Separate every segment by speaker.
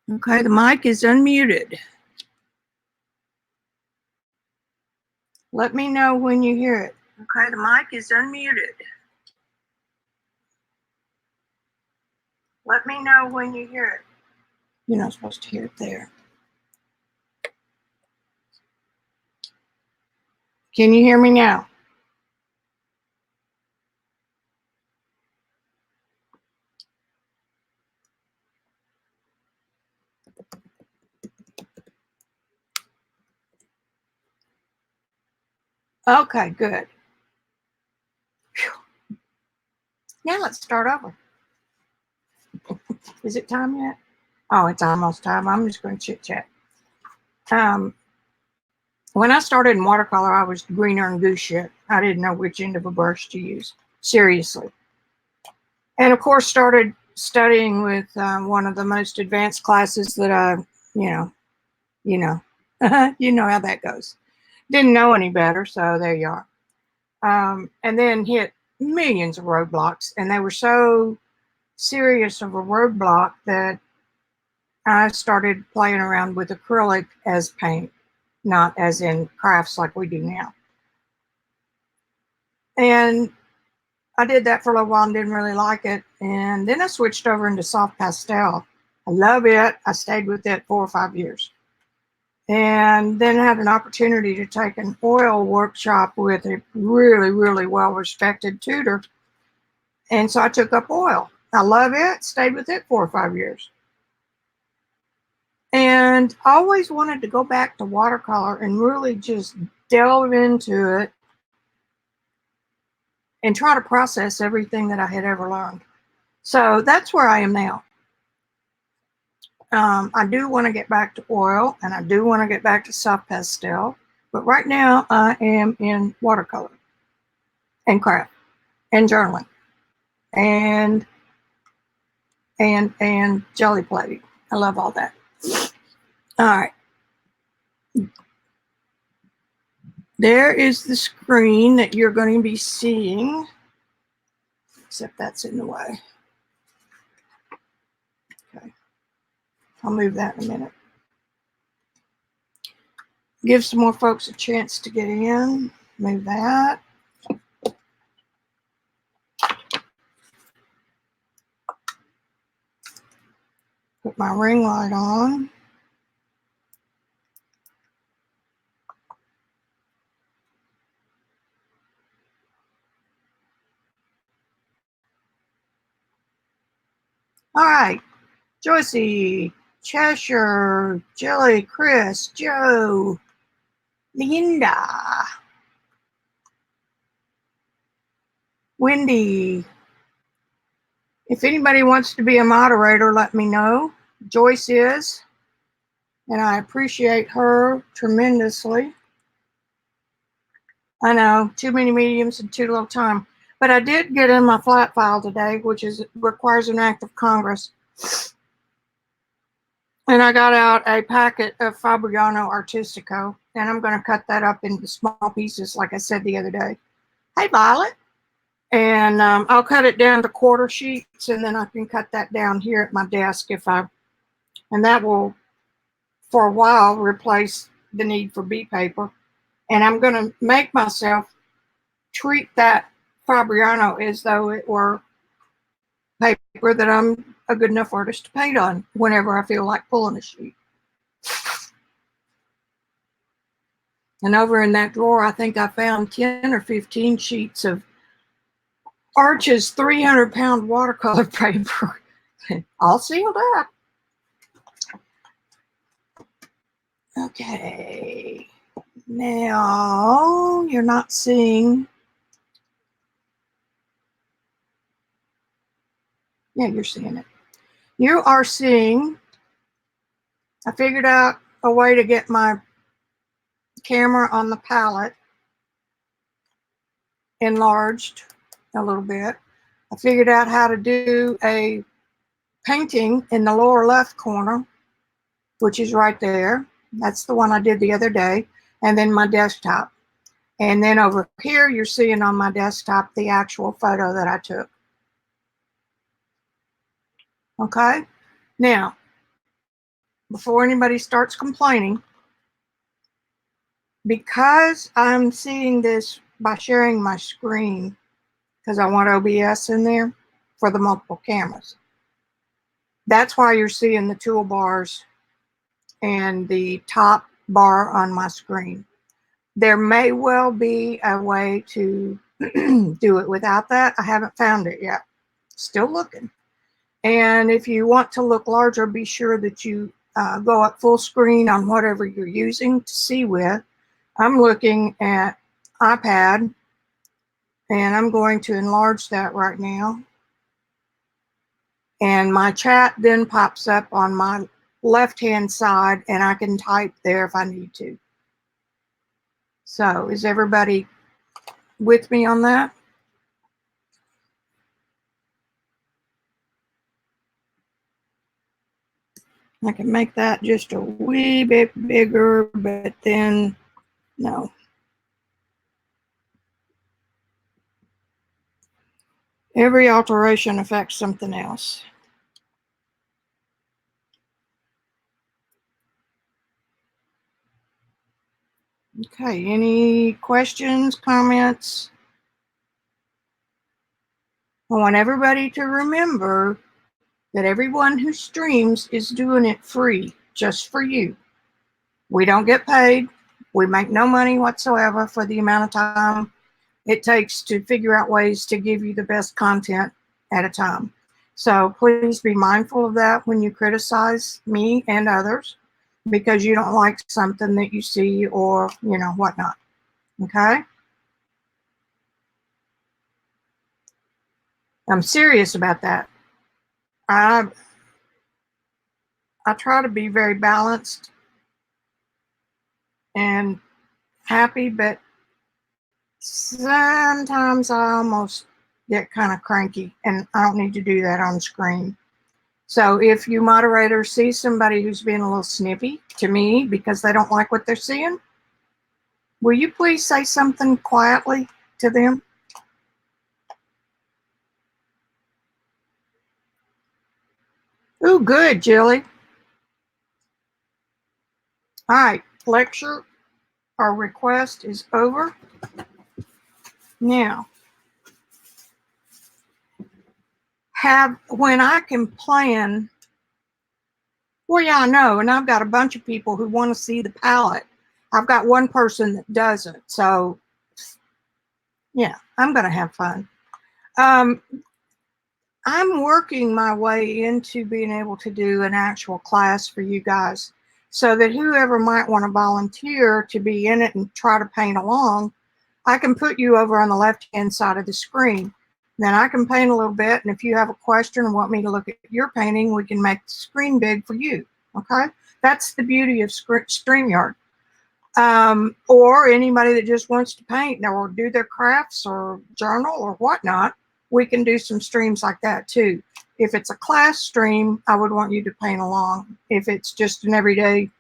Speaker 1: Okay, the mic is unmuted. Let me know when you hear it. Okay, the mic is unmuted. Let me know when you hear it. You're not supposed to hear it there. Can you hear me now? Okay, good. Whew. Now let's start over. Is it time yet? Oh, it's almost time. I'm just going to chit chat. When I started in watercolor, I was greener than goose shit. I didn't know which end of a brush to use. Seriously. And of course, started studying with one of the most advanced classes that I, you know, you know how that goes. Didn't know any better, so there you are. And then hit millions of roadblocks, and they were so serious of a roadblock that I started playing around with acrylic as paint, not as in crafts like we do now. And I did that for a little while and didn't really like it. And then I switched over into soft pastel. I love it. I stayed with it 4 or 5 years. And then had an opportunity to take an oil workshop with a really, really well-respected tutor. And so I took up oil. I love it, stayed with it 4 or 5 years. And I always wanted to go back to watercolor and really just delve into it and try to process everything that I had ever learned. So that's where I am now. I do want to get back to oil, and I do want to get back to soft pastel, but right now I am in watercolor and craft and journaling and jelly plating. I love all that. All right. There is the screen that you're going to be seeing, except that's in the way. Okay. I'll move that in a minute. Give some more folks a chance to get in. Move that. Put my ring light on. All right. Joycey, Cheshire, Jelly, Chris, Joe, Linda, Wendy. If anybody wants to be a moderator, let me know. Joyce is, and I appreciate her tremendously. I know, too many mediums and too little time. But I did get in my flat file today, which requires an act of Congress. And I got out a packet of Fabriano Artistico, and I'm going to cut that up into small pieces, like I said the other day. Hey, Violet. And I'll cut it down to quarter sheets, and then I can cut that down here at my desk and that will, for a while, replace the need for B paper. And I'm going to make myself treat that Fabriano as though it were paper that I'm a good enough artist to paint on whenever I feel like pulling a sheet. And over in that drawer, I think I found 10 or 15 sheets of Arch's 300-pound watercolor paper, all sealed up. Okay, now you're not seeing, yeah, you're seeing it. You are seeing, I figured out a way to get my camera on the palette enlarged a little bit. I figured out how to do a painting in the lower left corner, which is right there. That's the one I did the other day. And then my desktop. And then over here, you're seeing on my desktop the actual photo that I took. Okay. Now, before anybody starts complaining, because I'm seeing this by sharing my screen, because I want OBS in there for the multiple cameras. That's why you're seeing the toolbars and the top bar on my screen. There may well be a way to do it without that. I haven't found it yet. Still looking. And if you want to look larger, be sure that you go up full screen on whatever you're using to see with. I'm looking at iPad, and I'm going to enlarge that right now. And my chat then pops up on my left-hand side, and I can type there if I need to. So is everybody with me on that? I can make that just a wee bit bigger, but then no. Every alteration affects something else. Okay, any questions, comments? I want everybody to remember that everyone who streams is doing it free, just for you. We don't get paid. We make no money whatsoever for the amount of time it takes to figure out ways to give you the best content at a time. So please be mindful of that when you criticize me and others, because you don't like something that you see or, whatnot. Okay? I'm serious about that. I try to be very balanced and happy, but sometimes I almost get kind of cranky, and I don't need to do that on screen. So if you moderators see somebody who's being a little snippy to me because they don't like what they're seeing, will you please say something quietly to them? Oh, good, Jilly. All right, lecture or request is over. Now, when I can plan, well, yeah, I know, and I've got a bunch of people who want to see the palette. I've got one person that doesn't, so yeah, I'm going to have fun. I'm working my way into being able to do an actual class for you guys, so that whoever might want to volunteer to be in it and try to paint along, I can put you over on the left-hand side of the screen. Then I can paint a little bit, and if you have a question and want me to look at your painting, we can make the screen big for you, okay? That's the beauty of StreamYard. Or anybody that just wants to paint or do their crafts or journal or whatnot, we can do some streams like that too. If it's a class stream, I would want you to paint along. If it's just an everyday,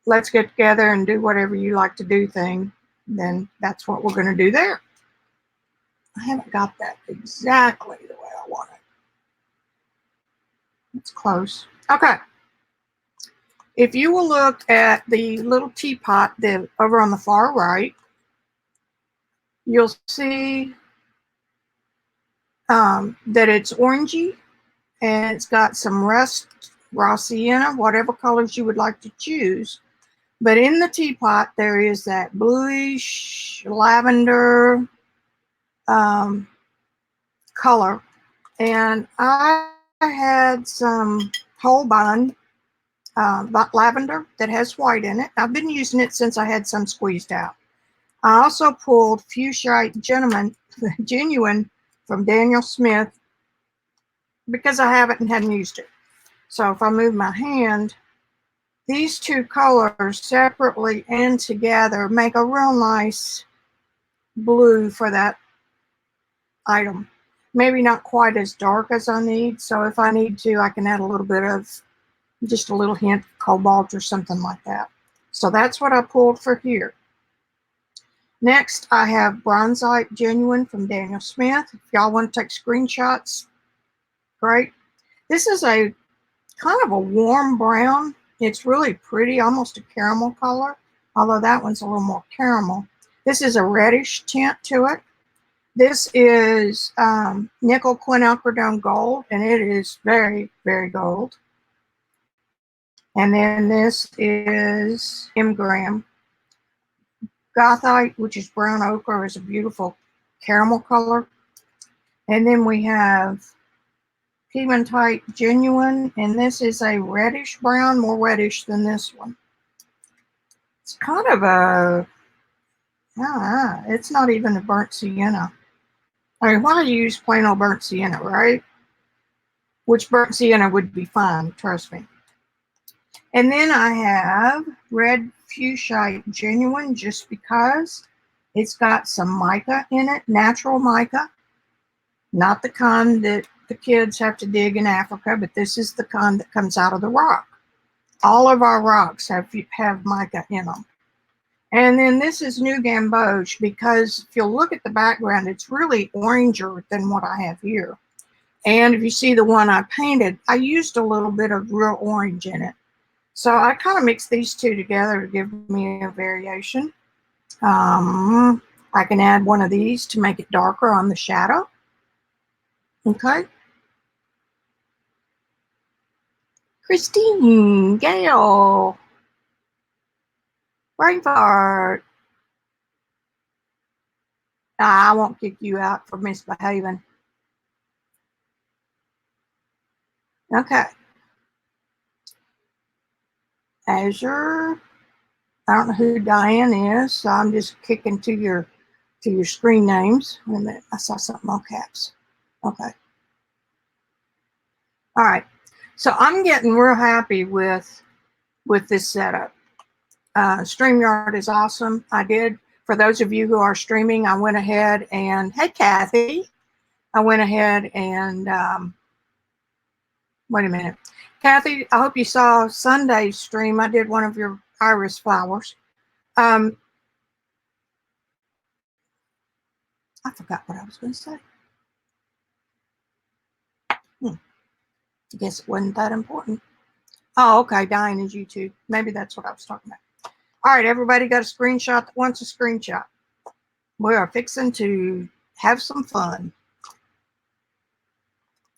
Speaker 1: let's get together and do whatever you like to do thing, then that's what we're going to do there. I haven't got that exactly the way I want it. It's close. Okay. If you will look at the little teapot over on the far right, you'll see that it's orangey, and it's got some rust, Rossiana, whatever colors you would like to choose. But in the teapot, there is that bluish lavender color. And I had some Holbein lavender that has white in it. I've been using it since I had some squeezed out. I also pulled Fuchsite Genuine from Daniel Smith because I haven't and hadn't used it. So if I move my hand, these two colors separately and together make a real nice blue for that item. Maybe not quite as dark as I need, so if I need to, I can add a little bit of, just a little hint of cobalt or something like that. So that's what I pulled for here. Next, I have Bronzite Genuine from Daniel Smith. If y'all want to take screenshots, great. This is a kind of a warm brown It's really pretty, almost a caramel color, although that one's a little more caramel. This is a reddish tint to it. This is nickel quinacridone gold, and it is very, very gold. And then this is Imgram. Gothite, which is brown ochre, is a beautiful caramel color. And then we have Piemontite Genuine, and this is a reddish brown, more reddish than this one. It's kind of a, it's not even a burnt sienna. I mean, why use plain old burnt sienna, right? Which burnt sienna would be fine, trust me. And then I have Red Fuchsite Genuine, just because it's got some mica in it, natural mica. Not the kind that the kids have to dig in Africa, but this is the kind that comes out of the rock. All of our rocks have mica in them. And then this is New Gamboge, because if you'll look at the background, it's really oranger than what I have here. And if you see the one I painted, I used a little bit of real orange in it. So I kind of mixed these two together to give me a variation. I can add one of these to make it darker on the shadow. Okay. Christine, Gail, Brainfart. I won't kick you out for misbehaving. Okay. Azure. I don't know who Diane is, so I'm just kicking to your screen names. Wait a minute, I saw something all caps. Okay. All right. So I'm getting real happy with this setup. StreamYard is awesome. For those of you who are streaming, I went ahead and, hey, Kathy. I went ahead and, wait a minute. Kathy, I hope you saw Sunday's stream. I did one of your iris flowers. I forgot what I was going to say. I guess it wasn't that important. Oh, okay. Dying is YouTube. Maybe that's what I was talking about. All right, everybody got a screenshot that wants a screenshot. We are fixing to have some fun.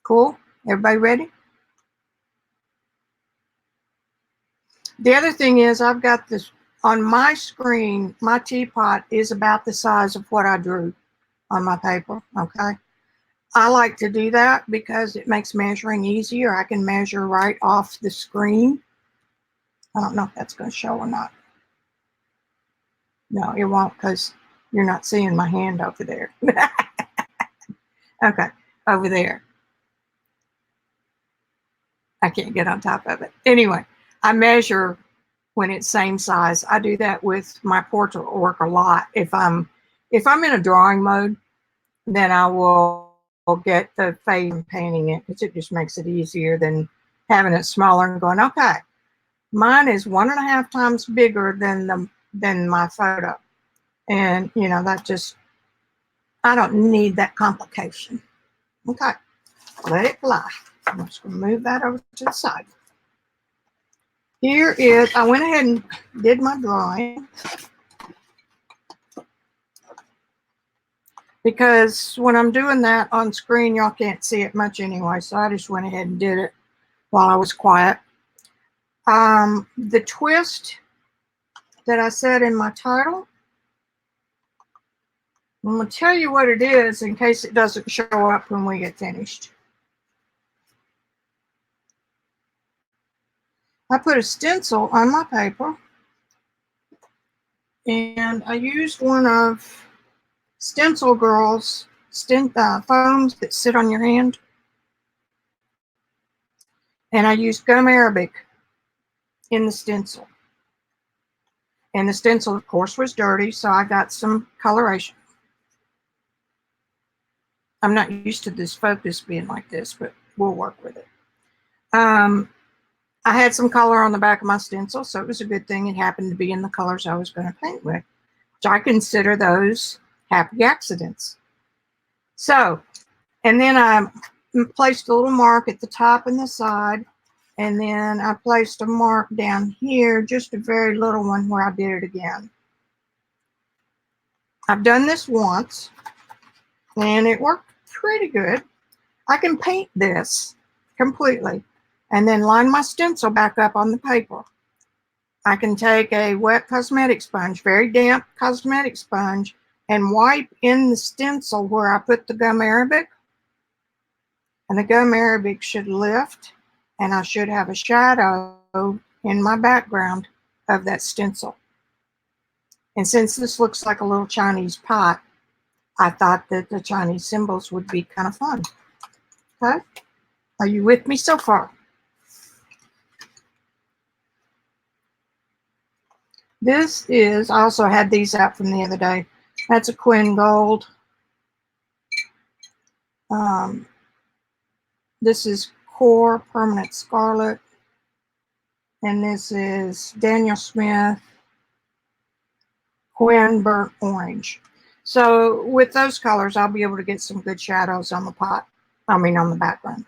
Speaker 1: Cool? Everybody ready? The other thing is, I've got this on my screen. My teapot is about the size of what I drew on my paper. Okay. I like to do that because it makes measuring easier. I can measure right off the screen. I don't know if that's going to show or not. No, it won't, because you're not seeing my hand over there. Okay, over there. I can't get on top of it. Anyway, I measure when it's same size. I do that with my portrait work a lot. If I'm in a drawing mode, then I will get the fade and painting it, because it just makes it easier than having it smaller and going, okay, mine is 1.5 times bigger than my photo. And, you know, that just, I don't need that complication. Okay, let it fly. I'm just going to move that over to the side. Here is, I went ahead and did my drawing, because when I'm doing that on screen, y'all can't see it much anyway. So I just went ahead and did it while I was quiet. The twist that I said in my title, I'm going to tell you what it is in case it doesn't show up when we get finished. I put a stencil on my paper, and I used one of Stencil Girl's foams that sit on your hand. And I used gum arabic in the stencil. And the stencil, of course, was dirty, so I got some coloration. I'm not used to this focus being like this, but we'll work with it. I had some color on the back of my stencil, so it was a good thing it happened to be in the colors I was going to paint with, which I consider those happy accidents. So, and then I placed a little mark at the top and the side And then I placed a mark down here, just a very little one where I did it again. I've done this once and it worked pretty good. I can paint this completely and then line my stencil back up on the paper. I can take a wet cosmetic sponge, very damp cosmetic sponge, and wipe in the stencil where I put the gum arabic. And the gum arabic should lift, and I should have a shadow in my background of that stencil. And since this looks like a little Chinese pot, I thought that the Chinese symbols would be kind of fun. Okay? Are you with me so far? This is, I also had these out from the other day. That's a Quinn Gold. This is Core Permanent Scarlet. And this is Daniel Smith Quinn Burnt Orange. So with those colors, I'll be able to get some good shadows on the pot. I mean, on the background.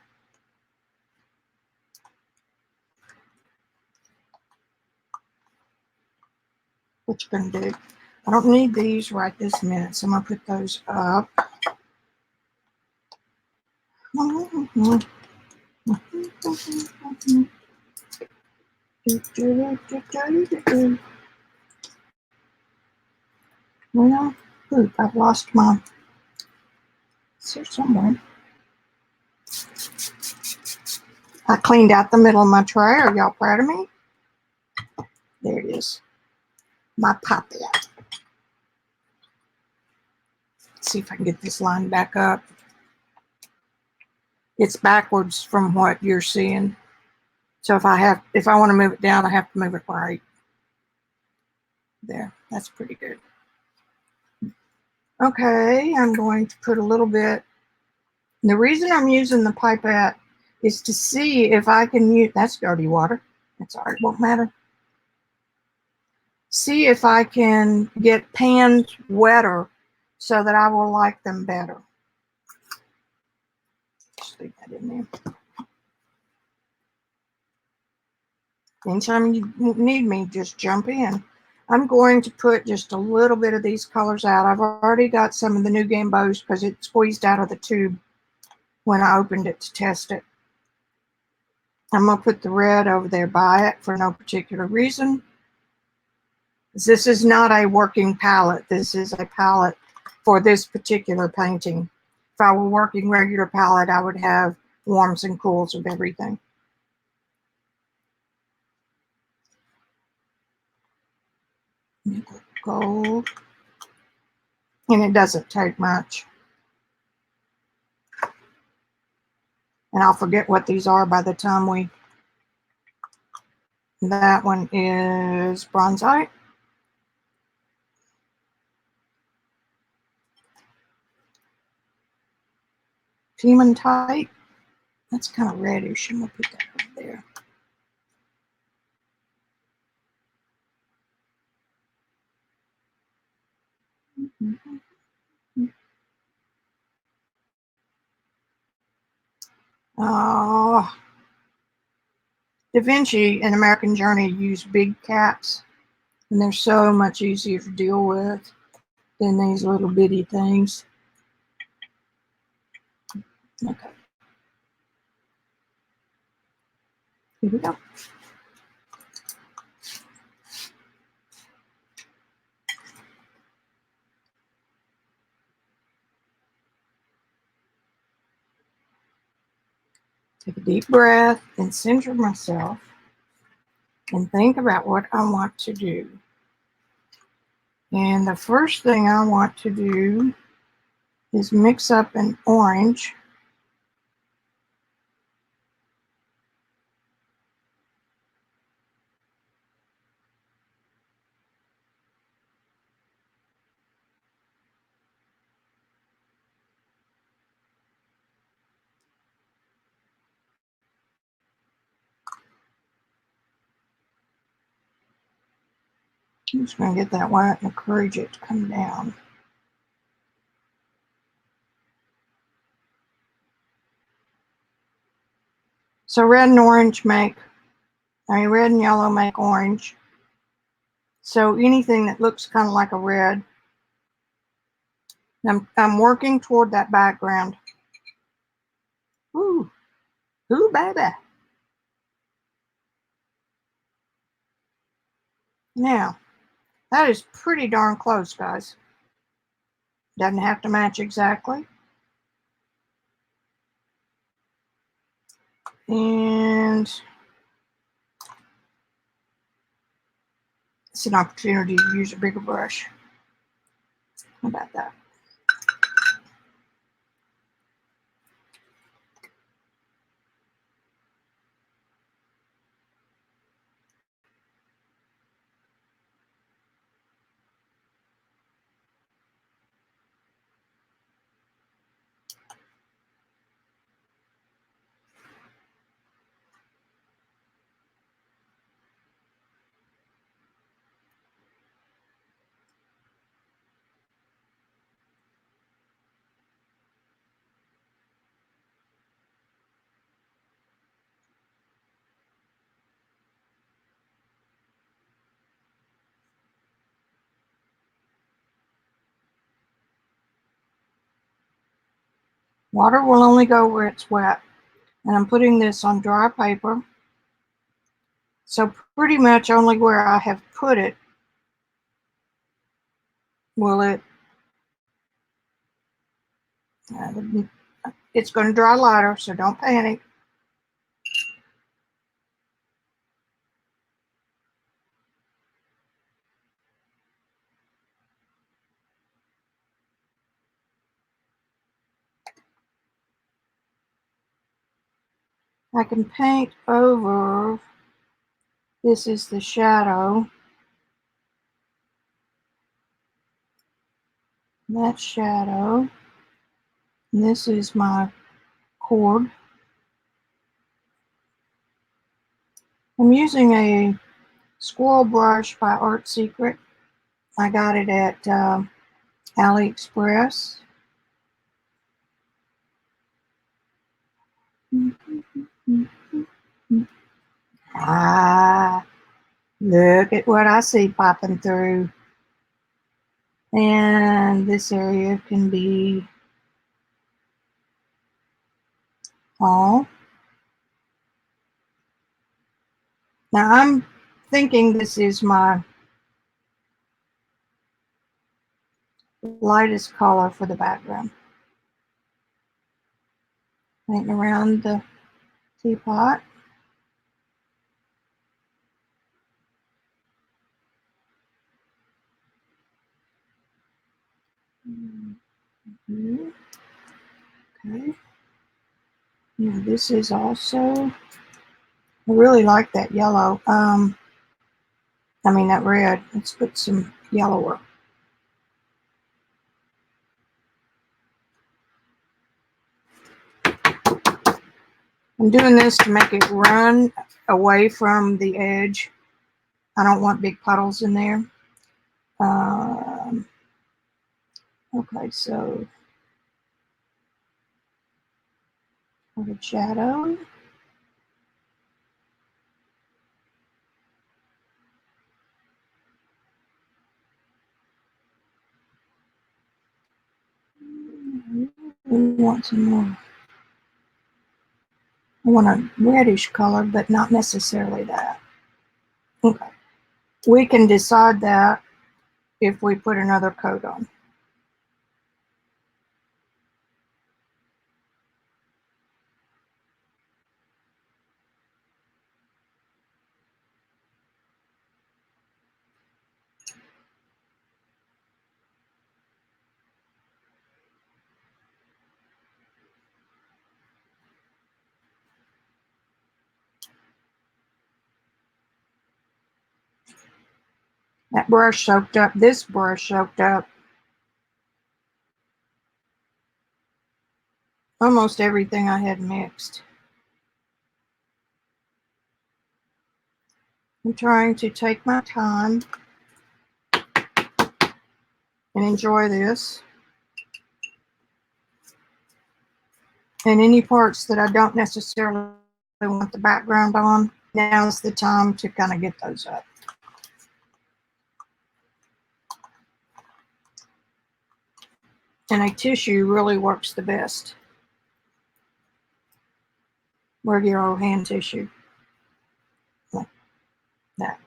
Speaker 1: What you gonna do? I don't need these right this minute, so I'm gonna put those up. Well, poop, I've lost my, it's here somewhere. I cleaned out the middle of my tray. Are y'all proud of me? There it is. My puppy. Let's see if I can get this line back up. It's backwards from what you're seeing. So if I want to move it down, I have to move it right. There, that's pretty good. Okay, I'm going to put a little bit. The reason I'm using the pipette is to see if I can use, that's dirty water. That's all right, won't matter. See if I can get pans wetter so that I will like them better. Just leave that in there. Anytime you need me, just jump in. I'm going to put just a little bit of these colors out. I've already got some of the new Game Bows because it squeezed out of the tube when I opened it to test it. I'm going to put the red over there by it for no particular reason. This is not a working palette. This is a palette for this particular painting. If I were working regular palette, I would have warms and cools of everything. Gold. And it doesn't take much. And I'll forget what these are by the time we... That one is bronzite. Hematite. That's kind of reddish. I'm going to put that over there. Oh, Da Vinci and American Journey use big caps, and they're so much easier to deal with than these little bitty things. Okay. Here we go. Take a deep breath and center myself and think about what I want to do. And the first thing I want to do is mix up an orange. I'm just going to get that white and encourage it to come down. So red and orange make, red and yellow make orange. So anything that looks kind of like a red, I'm working toward that background. Ooh, ooh, baby. Now, that is pretty darn close, guys. Doesn't have to match exactly. And it's an opportunity to use a bigger brush. How about that? Water will only go where it's wet. And I'm putting this on dry paper. So pretty much only where I have put it will it, it's going to dry lighter, so don't panic. I can paint over, this is the shadow, that shadow, and this is my cord. I'm using a squirrel brush by Art Secret. I got it at AliExpress. Ah, look at what I see popping through. And this area can be all. Now I'm thinking this is my lightest color for the background. Painting around the teapot. Okay. Now this is also, I really like that yellow. That red. Let's put some yellower. I'm doing this to make it run away from the edge. I don't want big puddles in there. Okay, so for the shadow. We want some more. I want a reddish color, but not necessarily that. Okay. We can decide that if we put another coat on. That brush soaked up, this brush soaked up almost everything I had mixed. I'm trying to take my time and enjoy this. And any parts that I don't necessarily They want the background on. Now's the time to kind of get those up. And a tissue really works the best. Regular hand tissue. Like that.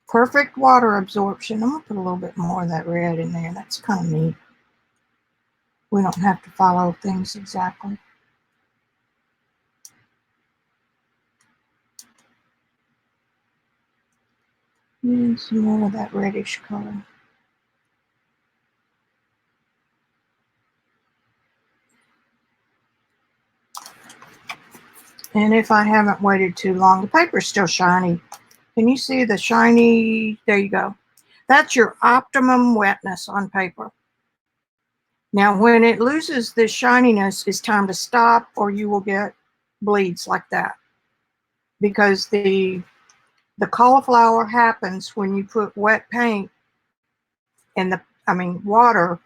Speaker 1: Perfect water absorption. I'm going to put a little bit more of that red in there. That's kind of neat. We don't have to follow things exactly. And some more of that reddish color. And if I haven't waited too long, the paper's still shiny. Can you see the shiny? There you go. That's your optimum wetness on paper. Now, when it loses this shininess, it's time to stop, or you will get bleeds like that. Because the cauliflower happens when you put wet paint in water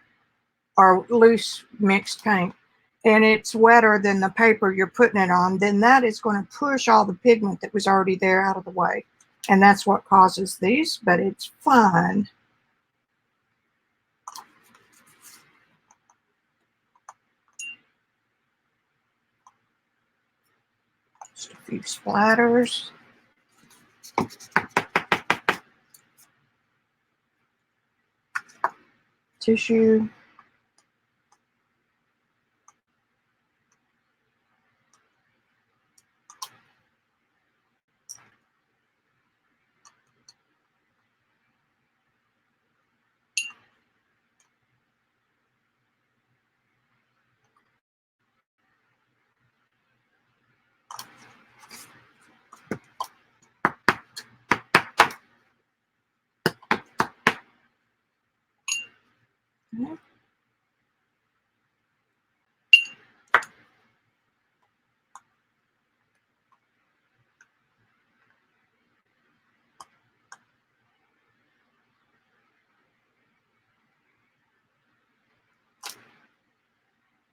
Speaker 1: or loose mixed paint, and it's wetter than the paper you're putting it on, then that is going to push all the pigment that was already there out of the way. And that's what causes these, but it's fine. Just a few splatters. Tissue.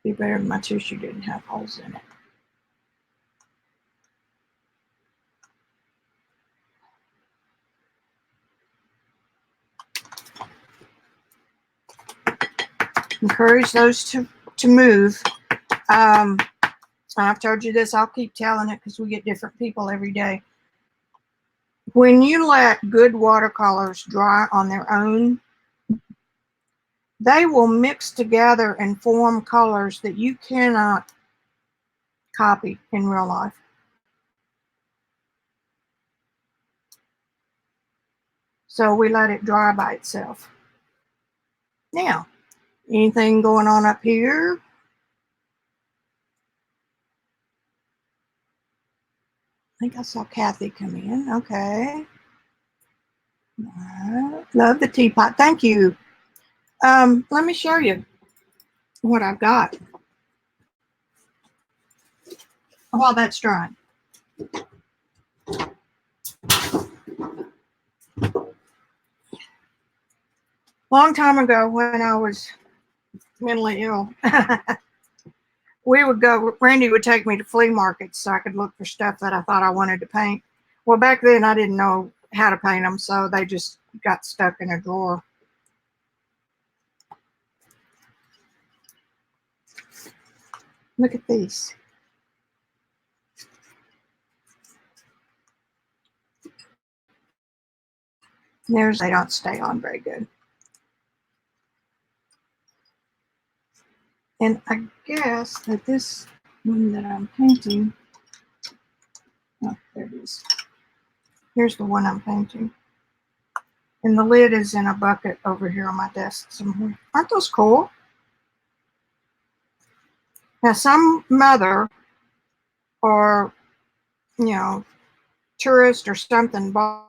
Speaker 1: Be better if my tissue didn't have holes in it. Encourage those to move. I've told you this, I'll keep telling it because we get different people every day. When you let good watercolors dry on their own, they will mix together and form colors that you cannot copy in real life. So we let it dry by itself. Now, anything going on up here? I think I saw Kathy come in. Okay. Love the teapot. Thank you. Let me show you what I've got while that's drying. Long time ago when I was mentally ill, we would go, Randy would take me to flea markets so I could look for stuff that I thought I wanted to paint. Well, back then I didn't know how to paint them, so they just got stuck in a drawer. Look at these. They don't stay on very good. And I guess that this one that I'm painting, oh, there it is. Here's the one I'm painting. And the lid is in a bucket over here on my desk somewhere. Aren't those cool? Now, some mother or, tourist or something bought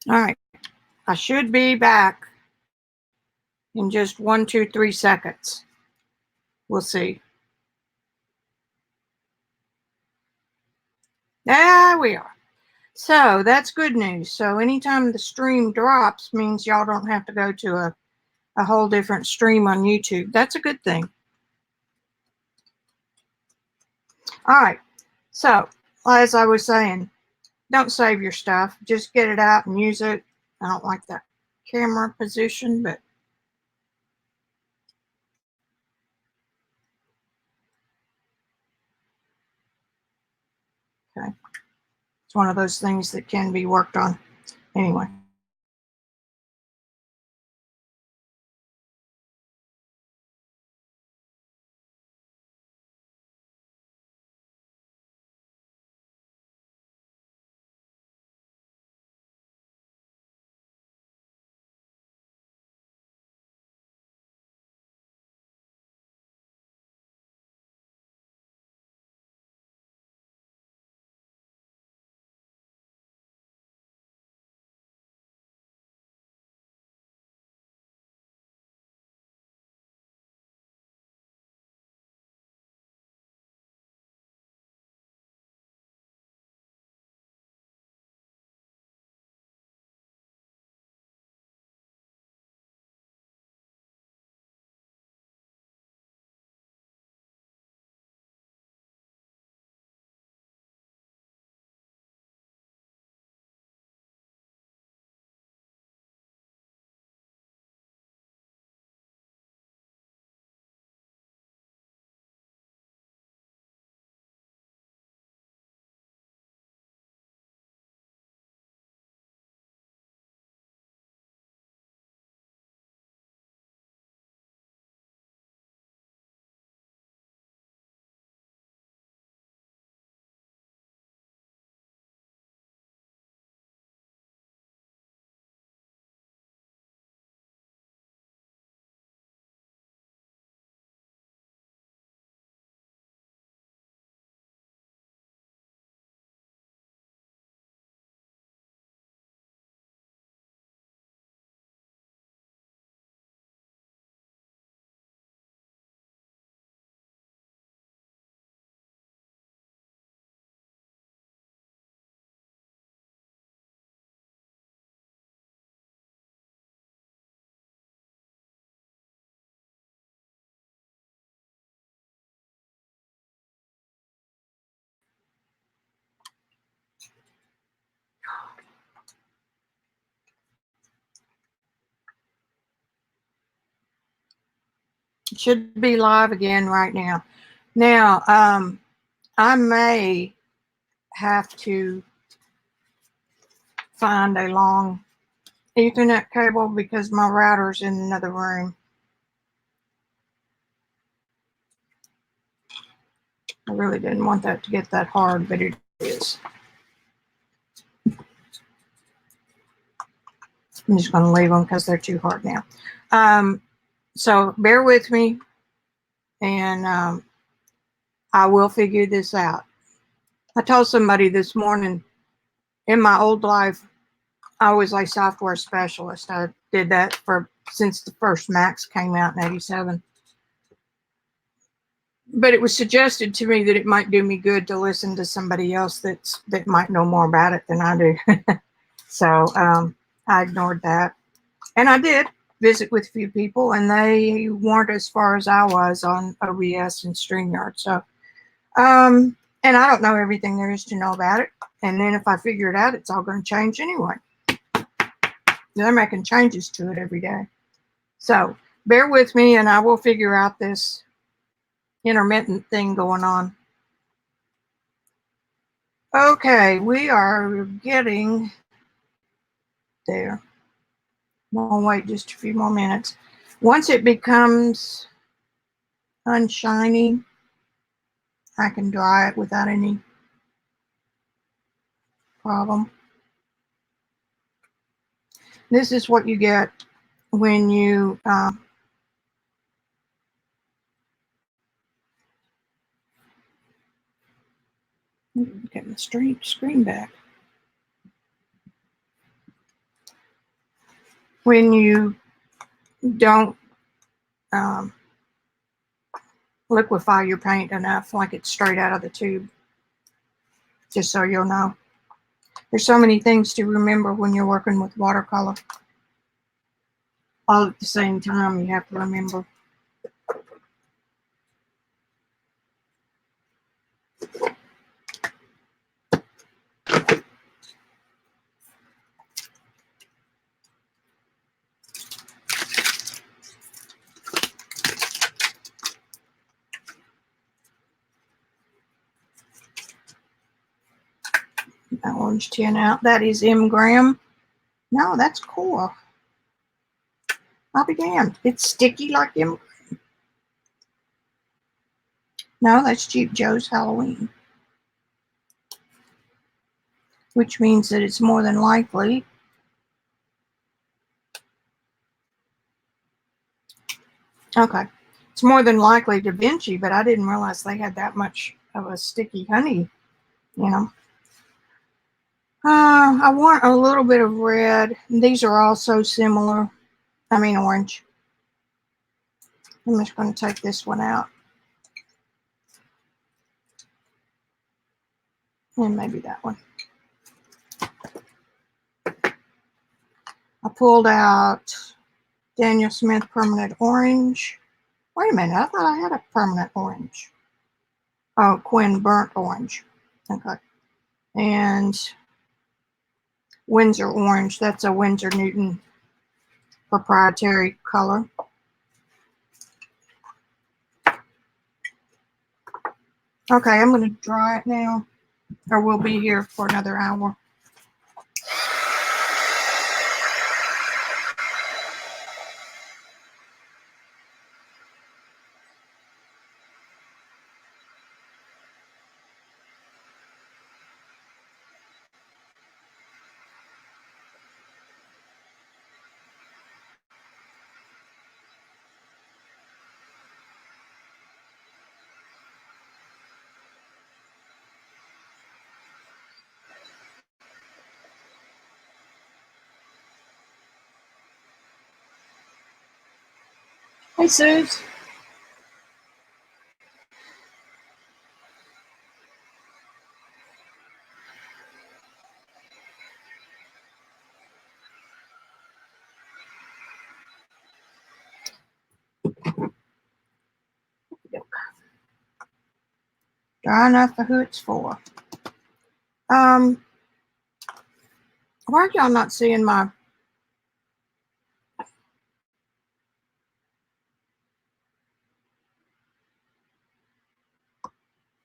Speaker 1: All right. I should be back in just 1, 2, 3 seconds. We'll see. There we are. So that's good news. So anytime the stream drops means y'all don't have to go to a whole different stream on YouTube. That's a good thing. All right. So as I was saying, don't save your stuff. Just get it out and use it. I don't like that camera position, but okay. It's one of those things that can be worked on. Anyway. It should be live again right now. Now, I may have to find a long Ethernet cable because my router's in another room. I really didn't want that to get that hard, but it is. I'm just going to leave them because they're too hard now. So bear with me, and I will figure this out. I told somebody this morning, in my old life, I was a software specialist. I did that since the first Macs came out in '87. But it was suggested to me that it might do me good to listen to somebody else that might know more about it than I do. So I ignored that. And I did visit with a few people, and they weren't as far as I was on OBS and StreamYard. So, and I don't know everything there is to know about it. And then if I figure it out, it's all going to change anyway. They're making changes to it every day. So bear with me, and I will figure out this intermittent thing going on. Okay, we are getting there. We'll wait just a few more minutes. Once it becomes unshiny, I can dry it without any problem. This is what you get when you get the screen back. when you don't liquefy your paint enough, like it's straight out of the tube, just so you'll know. There's so many things to remember when you're working with watercolor. All at the same time, you have to remember. That orange tin out. That is M. Graham. No, that's core. I'll be damned. It's sticky like M. No, that's Cheap Joe's Halloween. Which means that it's more than likely okay. It's more than likely Da Vinci, but I didn't realize they had that much of a sticky honey, you know. I want a little bit of red. These are all so similar. I mean orange. I'm just going to take this one out. And maybe that one. I pulled out Daniel Smith Permanent Orange. Wait a minute, I thought I had a permanent orange. Oh, Quinn Burnt Orange. Okay. And Winsor Orange. That's a Winsor Newton proprietary color. Okay, I'm going to dry it now, or we'll be here for another hour. Hey, Suze. Dry enough for who it's for. Why are y'all not seeing my...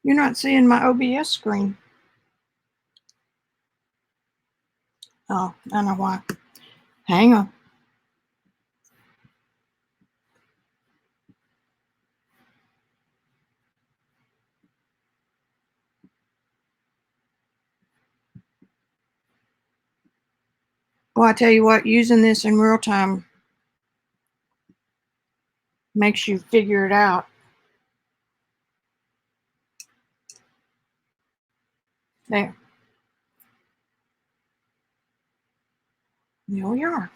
Speaker 1: You're not seeing my OBS screen. Oh, I know why. Hang on. Well, I tell you what, using this in real time makes you figure it out. There. There we are.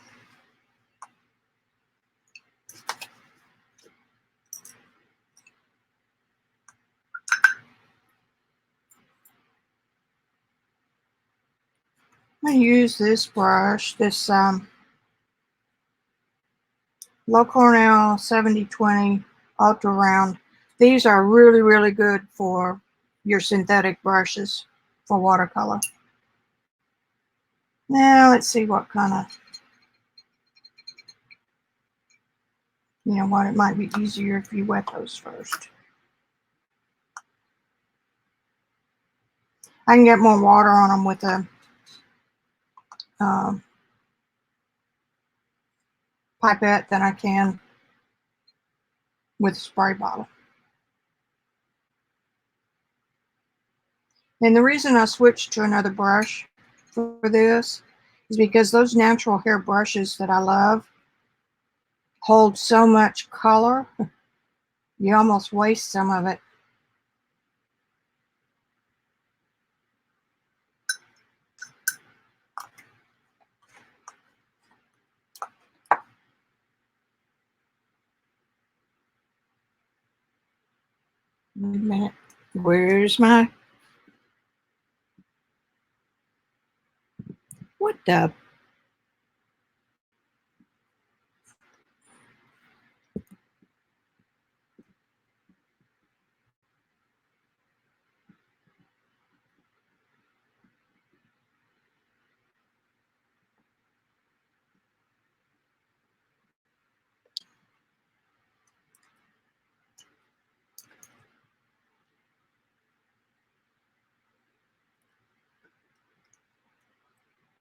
Speaker 1: I'm going to use this brush, this Low Cornell 7020 Ultra Round. These are really, really good for your synthetic brushes for watercolor. Now let's see what kind of, you know what, it might be easier if you wet those first. I can get more water on them with a pipette than I can with a spray bottle. And the reason I switched to another brush for this is because those natural hair brushes that I love hold so much color, you almost waste some of it. Wait a minute. Where's my... What the...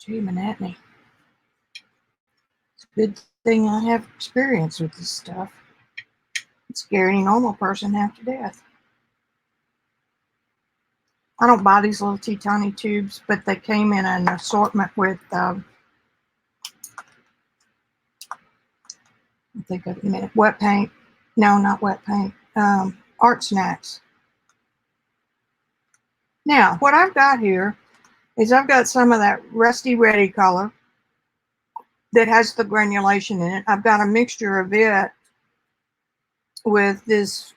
Speaker 1: Dreaming at me. It's a good thing I have experience with this stuff. It'd scare any normal person half to death. I don't buy these little tiny tubes, but they came in an assortment with, I think of it in a minute, wet paint. No, not wet paint. Art snacks. Now, what I've got here is I've got some of that Rusty Ready color that has the granulation in it. I've got a mixture of it with this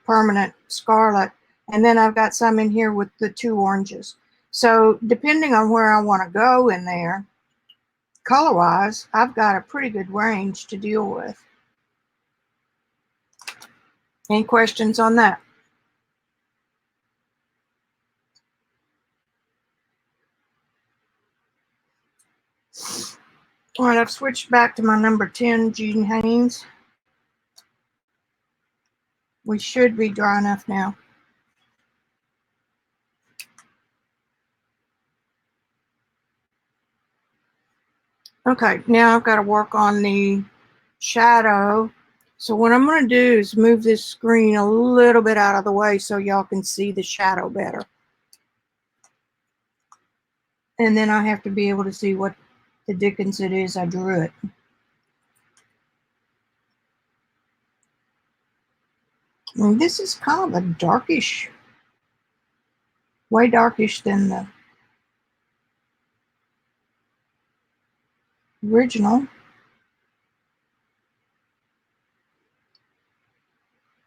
Speaker 1: permanent scarlet, and then I've got some in here with the 2 oranges. So depending on where I want to go in there, color-wise, I've got a pretty good range to deal with. Any questions on that? All right, I've switched back to my number 10, Gene Haynes. We should be dry enough now. Okay, now I've got to work on the shadow. So what I'm going to do is move this screen a little bit out of the way so y'all can see the shadow better. And then I have to be able to see what the dickens it is I drew it. And this is kind of a darkish, way darkish than the original.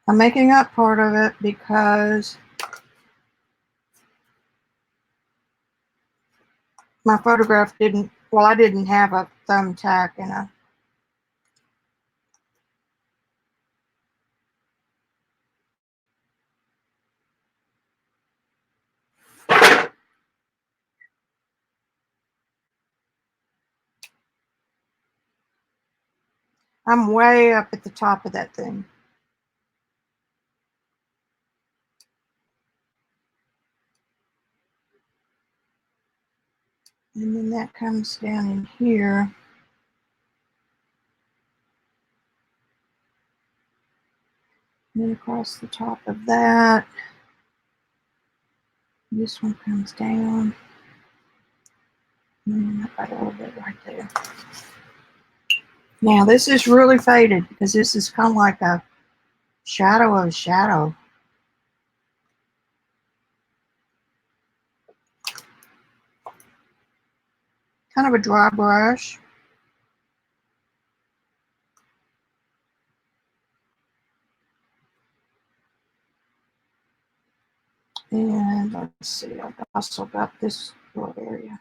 Speaker 1: I'm making up part of it because my photograph didn't, well, I didn't have a thumbtack and a... I'm way up at the top of that thing. And then that comes down in here. And then across the top of that, this one comes down. And I've got a little bit right there. Now this is really faded because this is kind of like a shadow of a shadow. Kind of a dry brush. And let's see, I've also got this little area.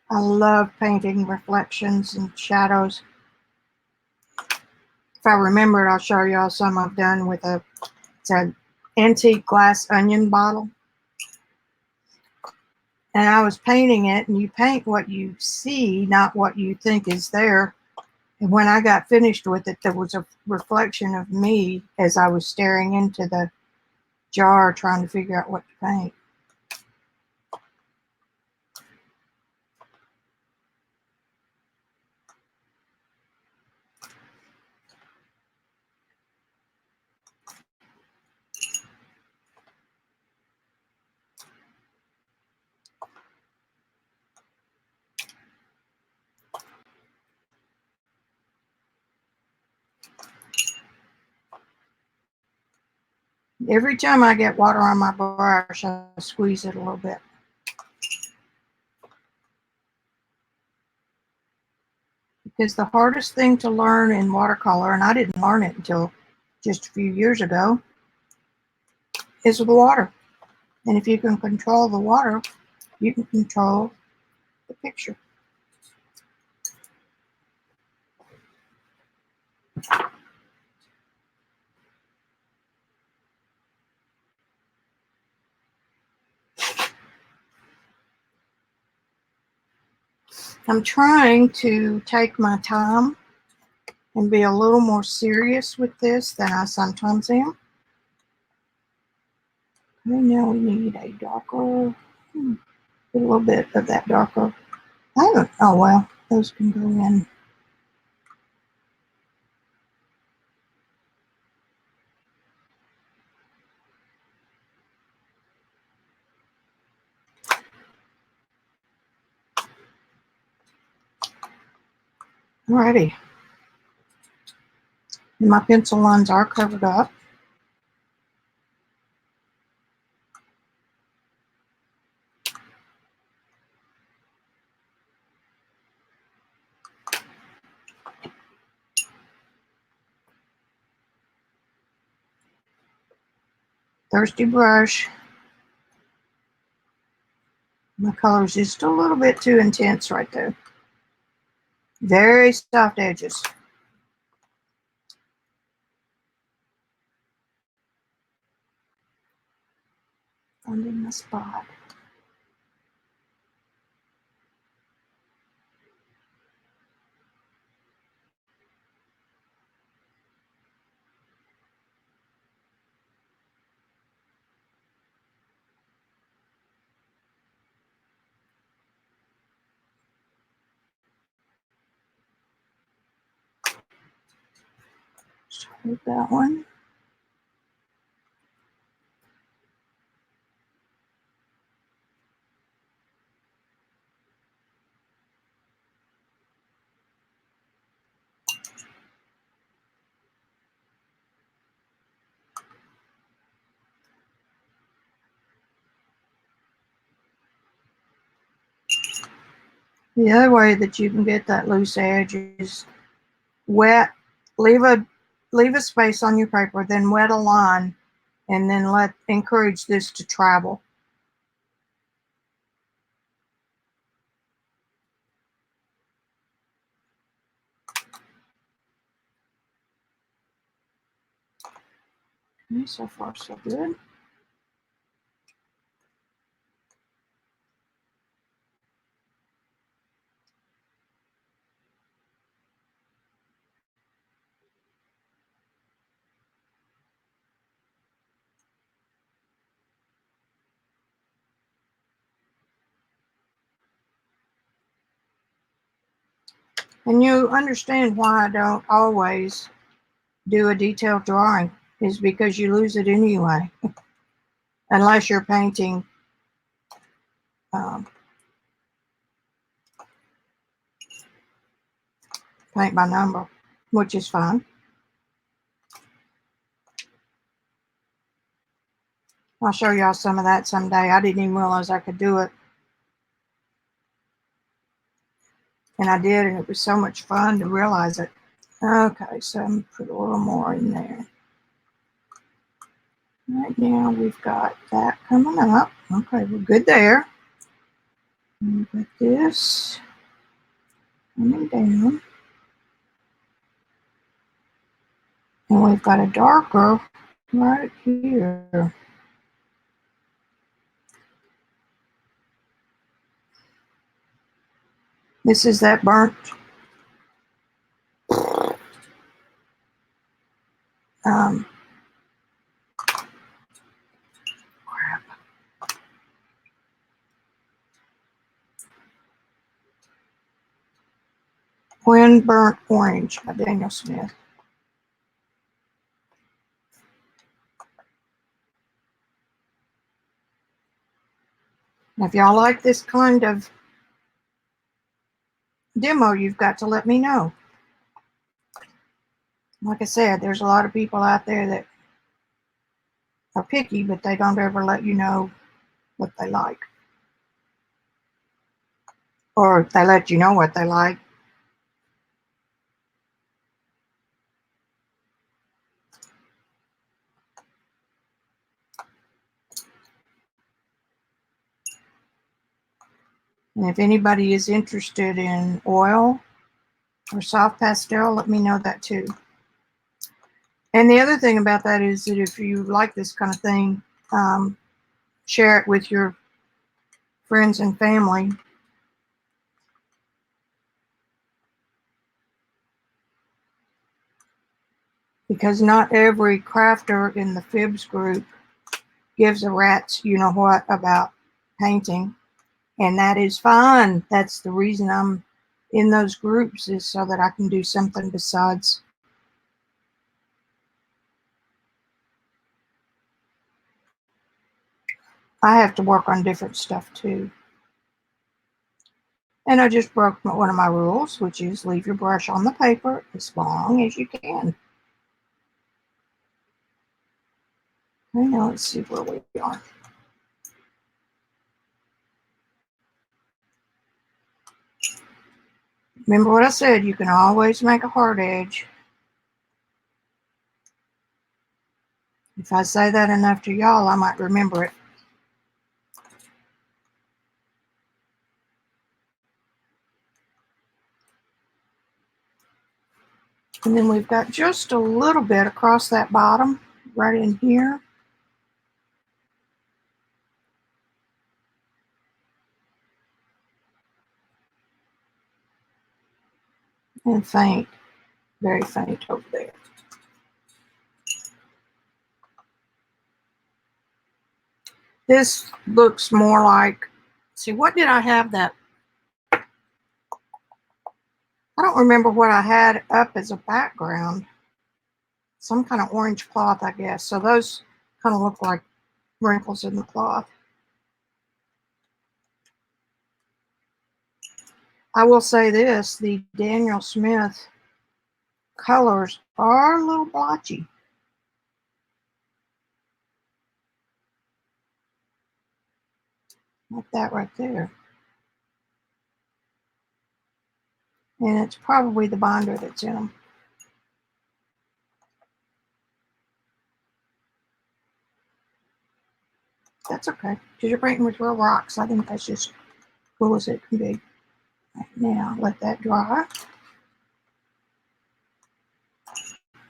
Speaker 1: I love painting reflections and shadows. If I remember it, I'll show y'all some I've done with it's an antique glass onion bottle. And I was painting it, and you paint what you see, not what you think is there. And when I got finished with it, there was a reflection of me as I was staring into the jar trying to figure out what to paint. Every time I get water on my brush, I squeeze it a little bit. Because the hardest thing to learn in watercolor, and I didn't learn it until just a few years ago, is with the water. And if you can control the water, you can control the picture. I'm trying to take my time and be a little more serious with this than I sometimes am. Okay, now we need a darker, a little bit of that darker. I don't, oh well, those can go in. Alrighty. And my pencil lines are covered up. Thirsty brush. My color's just a little bit too intense right there. Very soft edges. Finding the spot. Start with that one. The other way that you can get that loose edge is wet, leave a space on your paper, then wet a line, and then encourage this to travel. Okay, so far so good. And you understand why I don't always do a detailed drawing, is because you lose it anyway, unless you're painting paint by number, which is fine. I'll show y'all some of that someday. I didn't even realize I could do it. And I did, and it was so much fun to realize it. Okay, so I'm gonna put a little more in there. Right now we've got that coming up. Okay, we're good there. And we've got this coming down. And we've got a darker right here. This is that burnt crap. When Burnt Orange by Daniel Smith. And if y'all like this kind of demo, you've got to let me know. Like I said, there's a lot of people out there that are picky, but they don't ever let you know what they like. Or they let you know what they like, And if anybody is interested in oil or soft pastel, let me know that too. And the other thing about that is that if you like this kind of thing, share it with your friends and family. Because not every crafter in the Fibs group gives a rat's you-know-what about painting. And that is fine. That's the reason I'm in those groups, is so that I can do something besides. I have to work on different stuff too. And I just broke one of my rules, which is leave your brush on the paper as long as you can. Okay, now let's see where we are. Remember what I said, you can always make a hard edge. If I say that enough to y'all, I might remember it. And then we've got just a little bit across that bottom, right in here. And faint, very faint over there. This looks more like, see, what did I have that? I don't remember what I had up as a background. Some kind of orange cloth, I guess. So those kind of look like wrinkles in the cloth. I will say this, the Daniel Smith colors are a little blotchy. Like that right there. And it's probably the binder that's in them. That's okay, because you're painting with real rocks. I think that's just cool as it can be. Right, now, let that dry.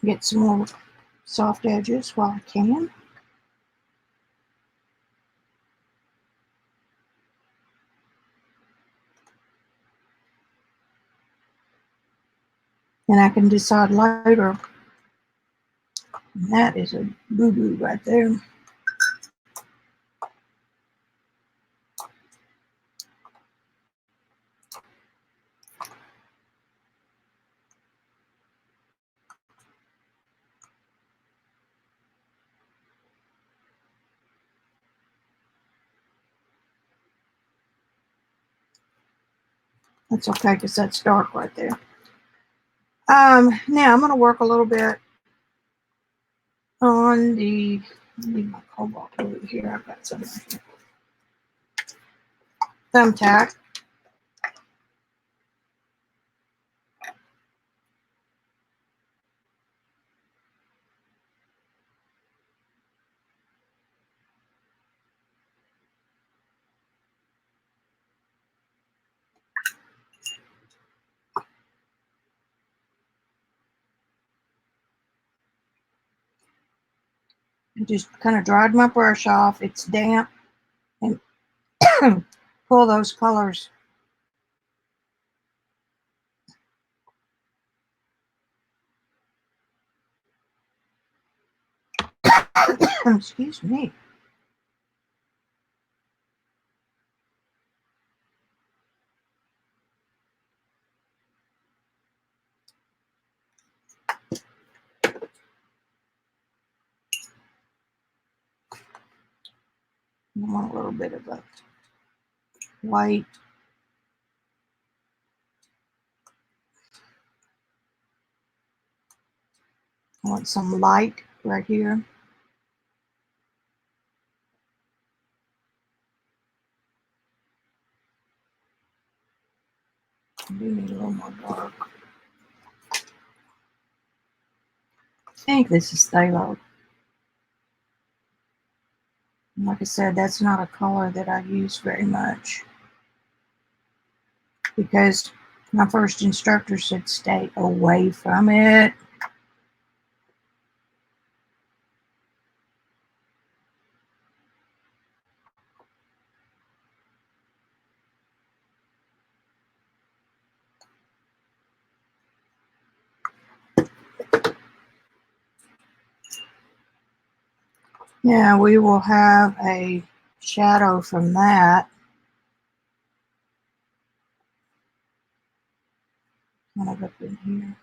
Speaker 1: Get some more soft edges while I can. And I can decide later. And that is a boo-boo right there. That's okay, because that's dark right there. Now I'm going to work a little bit on the, leave my cobalt blue here. I've got some right here. Thumbtack. I just kind of dried my brush off. It's damp. And pull those colors. Excuse me. I want a little bit of a white. I want some light right here. I do need a little more dark. I think this is phthalo. Like I said, that's not a color that I use very much. because my first instructor said stay away from it. Now we will have a shadow from that. Kind of up in here.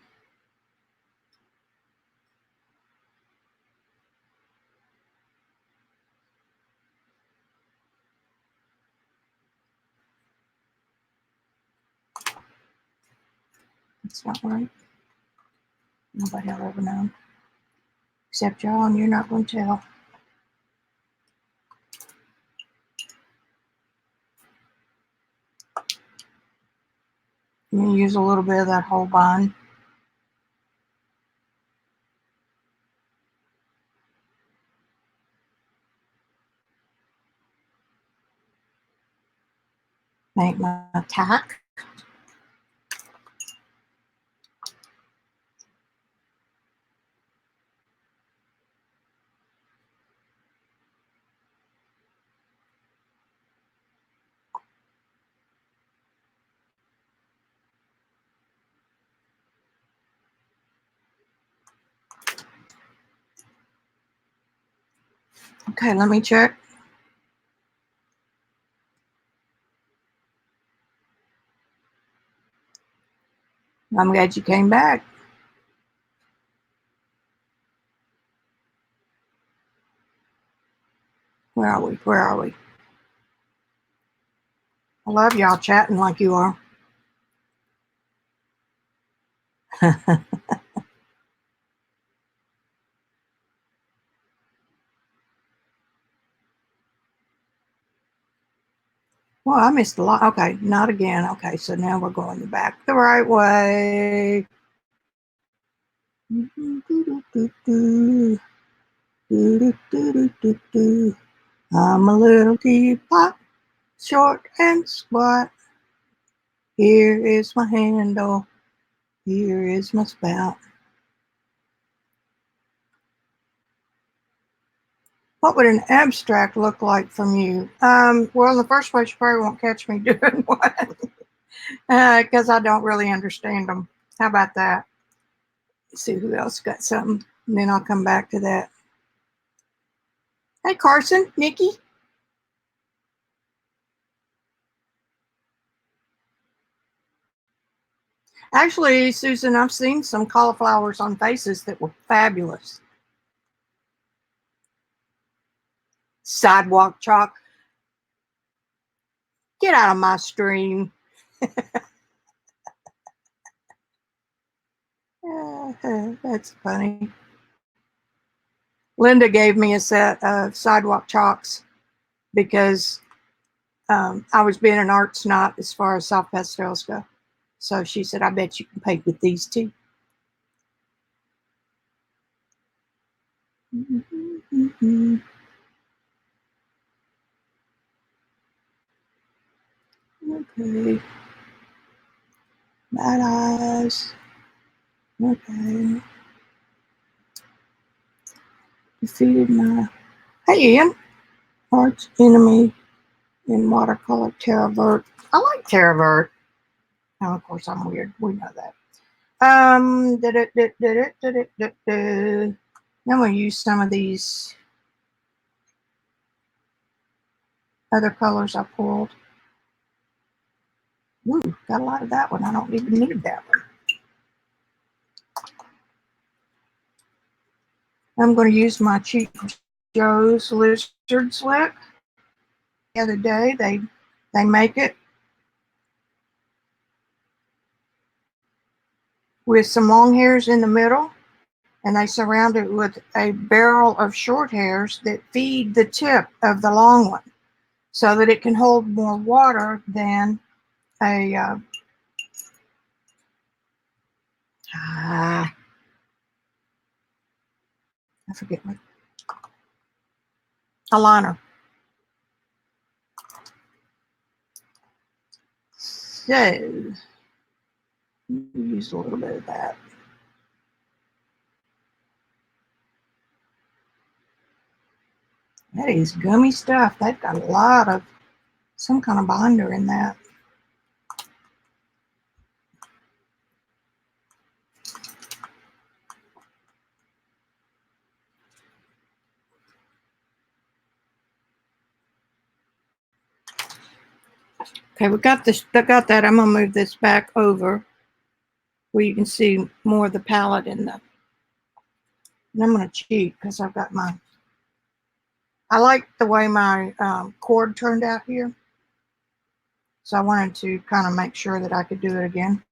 Speaker 1: That's not right. Nobody will ever know. Except y'all, and you're not going to tell. I'm going to use a little bit of that whole bond. Make my tack. Okay, let me check. I'm glad you came back. Where are we? Where are we? I love y'all chatting like you are. Well, I missed a lot. Okay, not again. Okay, so now we're going back the right way. I'm a little teapot, short and squat. Here is my handle. Here is my spout. What would an abstract look like from you? Well, in the first place, you probably won't catch me doing one because I don't really understand them. How about that? Let's see who else got something, and then I'll come back to that. Hey, Carson, Nikki. Actually, Susan, I've seen some cauliflowers on faces that were fabulous. Sidewalk chalk. Get out of my stream. That's funny. Linda gave me a set of sidewalk chalks because I was being an art snot as far as soft pastels go. So she said, I bet you can paint with these too. Okay. Bad eyes. Okay. Defeated my. Hey, Ian. Arch enemy in watercolor Terravert. I like Terravert. Now, of course, I'm weird. We know that. Then we'll use some of these other colors I pulled. Ooh, got a lot of that one. I don't even need that one. I'm going to use my Cheap Joe's Lizard Slick. The other day, they make it with some long hairs in the middle, and they surround it with a barrel of short hairs that feed the tip of the long one so that it can hold more water than a I forget what, a liner. So, use a little bit of that. That is gummy stuff. They've got a lot of some kind of binder in that. Okay, we got this. I got that. I'm gonna move this back over where you can see more of the palette in the. And I'm gonna cheat because I've got my. I like the way my cord turned out here, so I wanted to kind of make sure that I could do it again.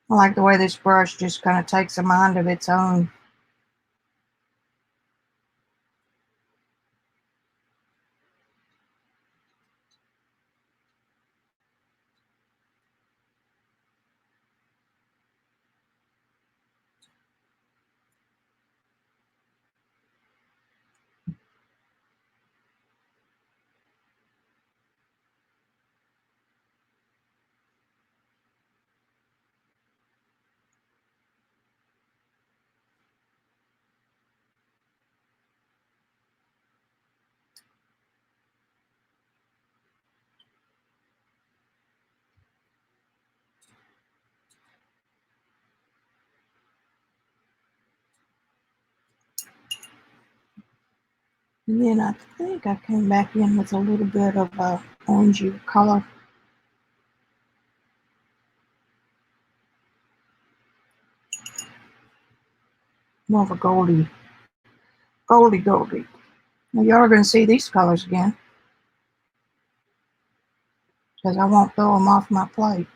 Speaker 1: I like the way this brush just kind of takes a mind of its own. And then I think I came back in with a little bit of a orangey color. More of a goldy. Now y'all are going to see these colors again because I won't throw them off my plate.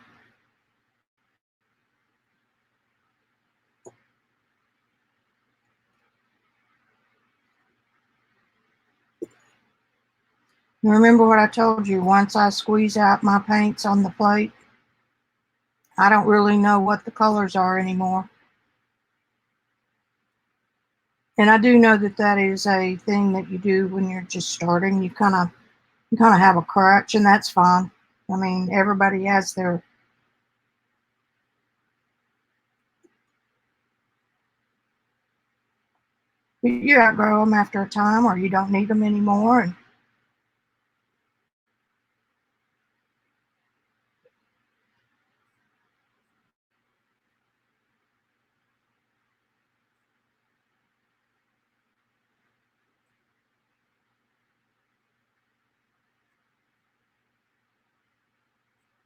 Speaker 1: And remember what I told you, once I squeeze out my paints on the plate, I don't really know what the colors are anymore. And I do know that that is a thing that you do when you're just starting. You kind of have a crutch, and that's fine. I mean, everybody has their. You outgrow them after a time, or you don't need them anymore. And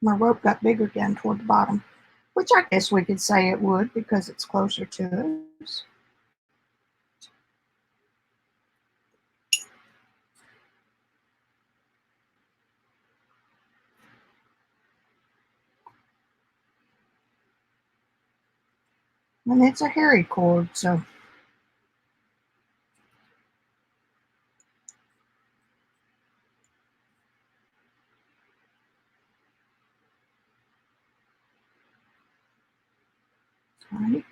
Speaker 1: my rope got bigger down toward the bottom, which I guess we could say it would because it's closer to us. And it's a hairy cord, so. Right.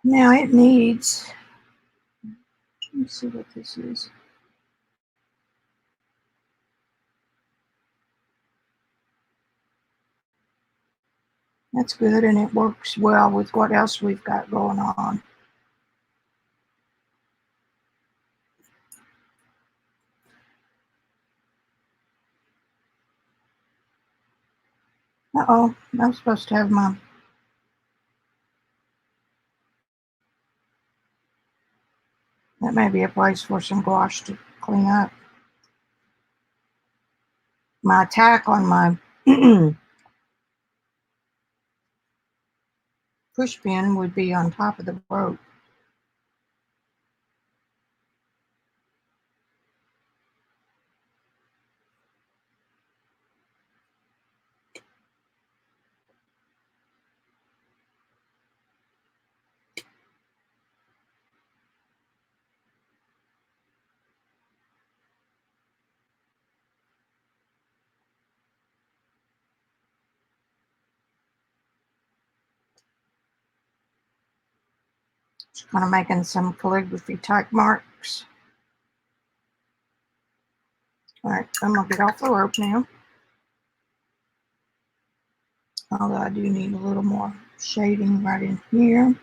Speaker 1: Now it needs, let me see what this is. That's good, and it works well with what else we've got going on. Uh-oh, I'm supposed to have my, that may be a place for some gouache to clean up. My tack on my push pin would be on top of the rope. Just kind of making some calligraphy type marks. All right, I'm gonna get off the rope now. Although I do need a little more shading right in here.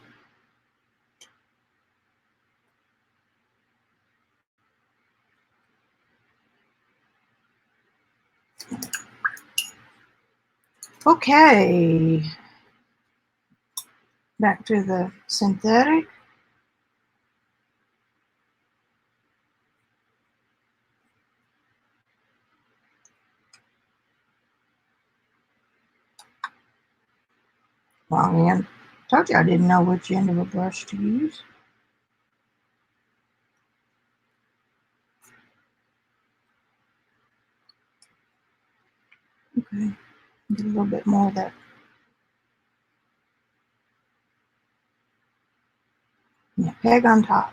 Speaker 1: Okay, back to the synthetic. Wrong end. Told you I didn't know which end of a brush to use. Okay, get a little bit more of that. Yeah, peg on top.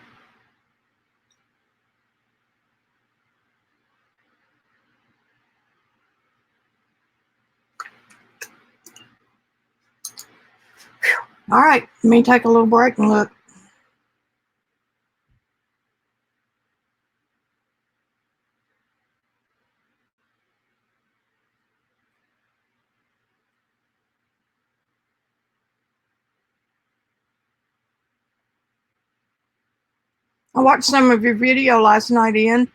Speaker 1: All right, let me take a little break and look. I watched some of your video last night, Ian.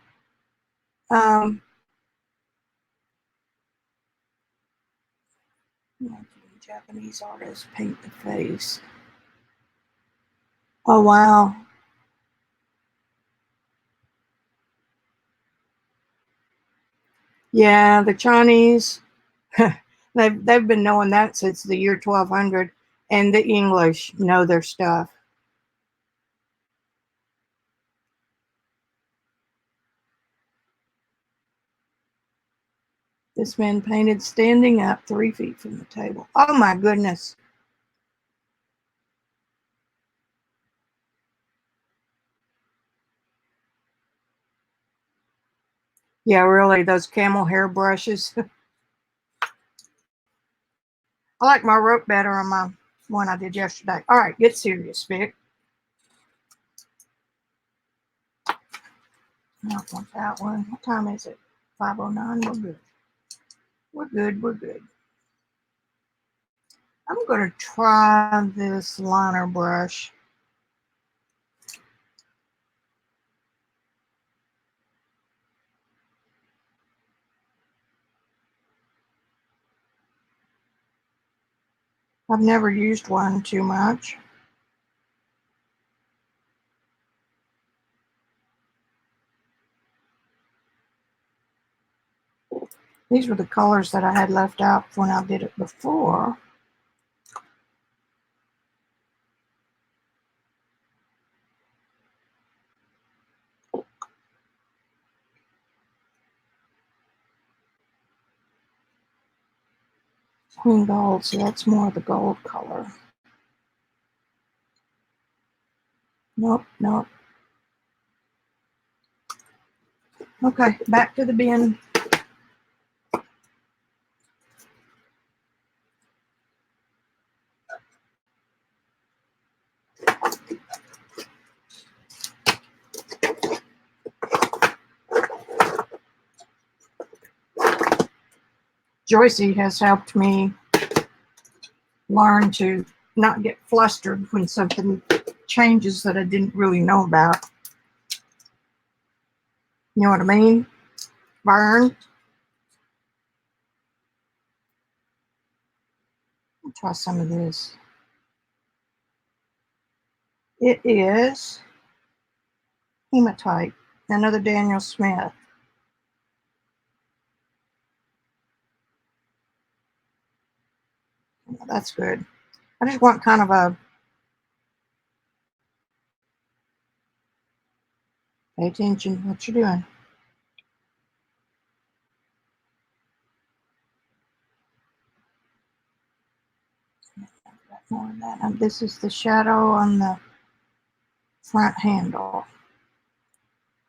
Speaker 1: Japanese artists paint the face. Oh, wow. Yeah, the Chinese, they've been knowing that since the year 1200, and the English know their stuff. This man painted standing up 3 feet from the table. Oh my goodness. Yeah, really, those camel hair brushes. I like my rope better on my one I did yesterday. All right, get serious, Vic. I don't want that one. What time is it? 5:09. We're good. We're good. We're good. I'm going to try this liner brush. I've never used one too much. These were the colors that I had left out when I did it before. Queen gold, so that's more of the gold color. Nope, nope. Okay, back to the bin. Joycey has helped me learn to not get flustered when something changes that I didn't really know about. You know what I mean? Burn. I'll try some of this. It is hematite, another Daniel Smith. That's good. I just want kind of a, pay attention what you're doing. More of that. And this is the shadow on the front handle.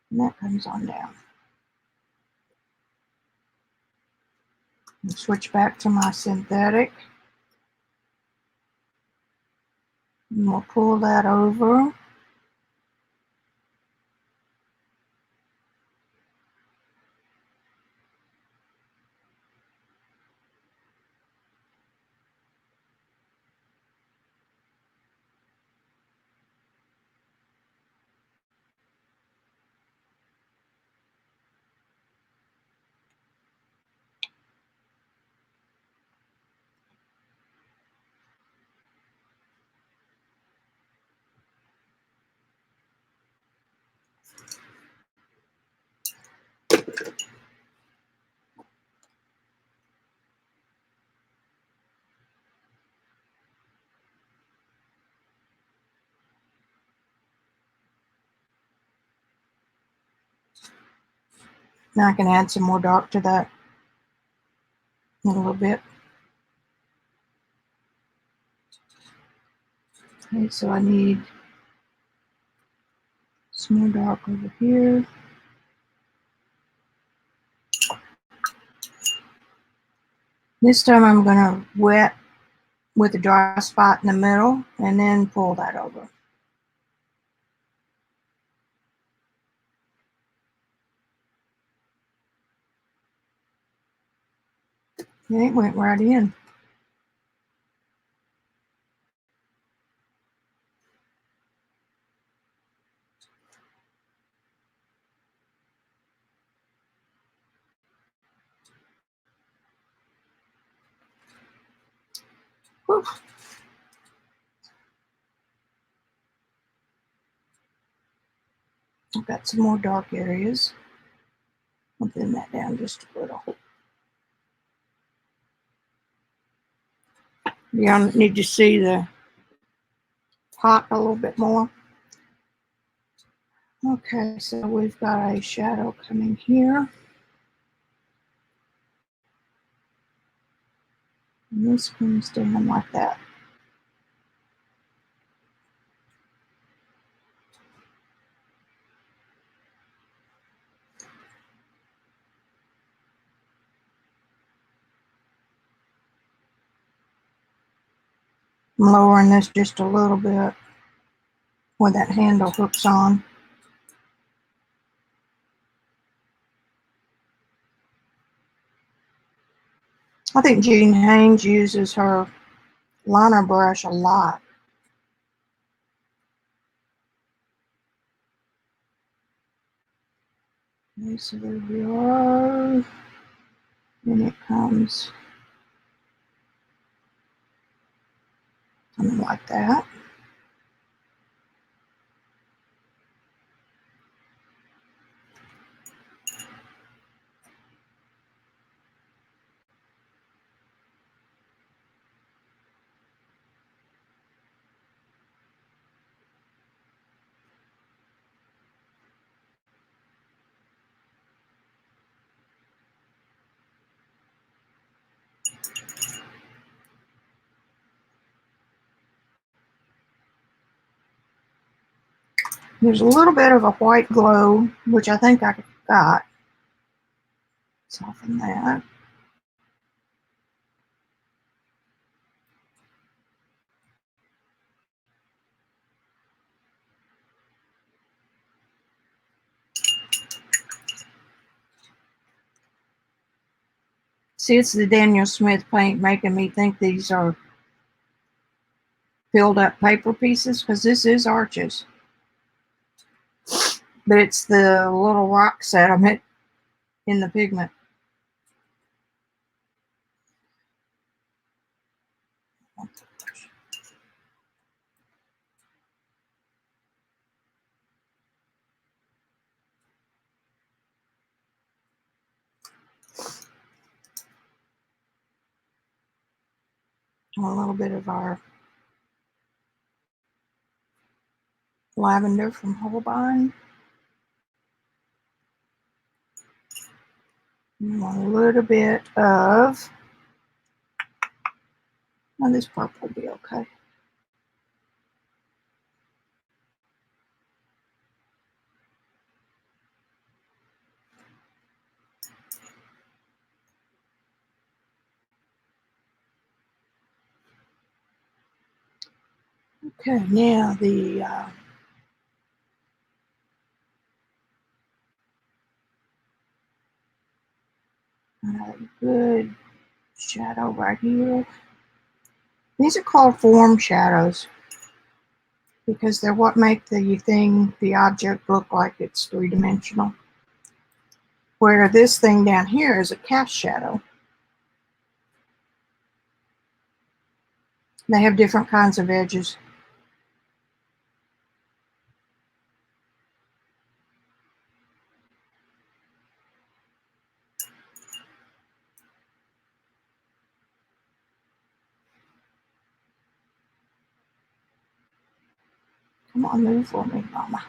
Speaker 1: And that comes on down. And switch back to my synthetic. And we'll pull that over. Now I can add some more dark to that in a little bit. Okay, so I need some more dark over here. This time I'm going to wet with a dry spot in the middle and then pull that over. And it went right in. Whew. I've got some more dark areas. I'll thin that down just a little. You need to see the pot a little bit more. Okay, so we've got a shadow coming here. And this comes down like that. I'm lowering this just a little bit where that handle hooks on. I think Jean Haynes uses her liner brush a lot. Okay, so there we are. Then it comes something like that. There's a little bit of a white glow, which I think I got. Soften that. See, it's the Daniel Smith paint making me think these are filled up paper pieces, because this is arches. But it's the little rock sediment in the pigment. A little bit of our lavender from Holbein. And a little bit of, oh, this purple will be okay. Okay, now the good shadow right here. These are called form shadows because they're what make the object look like it's three-dimensional. Where this thing down here is a cast shadow. They have different kinds of edges. Come on, move for me, Mama.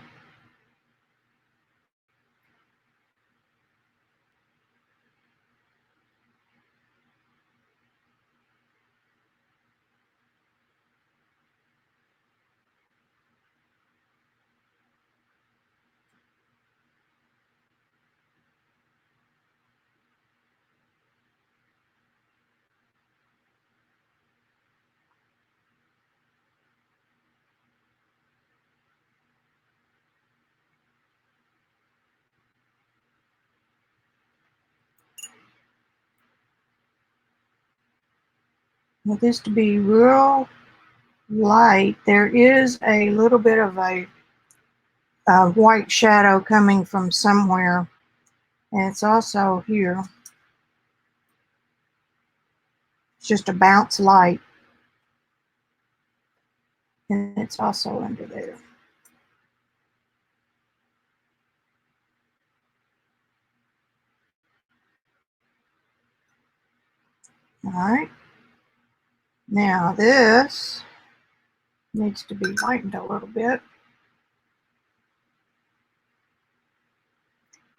Speaker 1: Want this to be real light. There is a little bit of a white shadow coming from somewhere, and it's also here. It's just a bounce light, and it's also under there. All right. Now this needs to be lightened a little bit.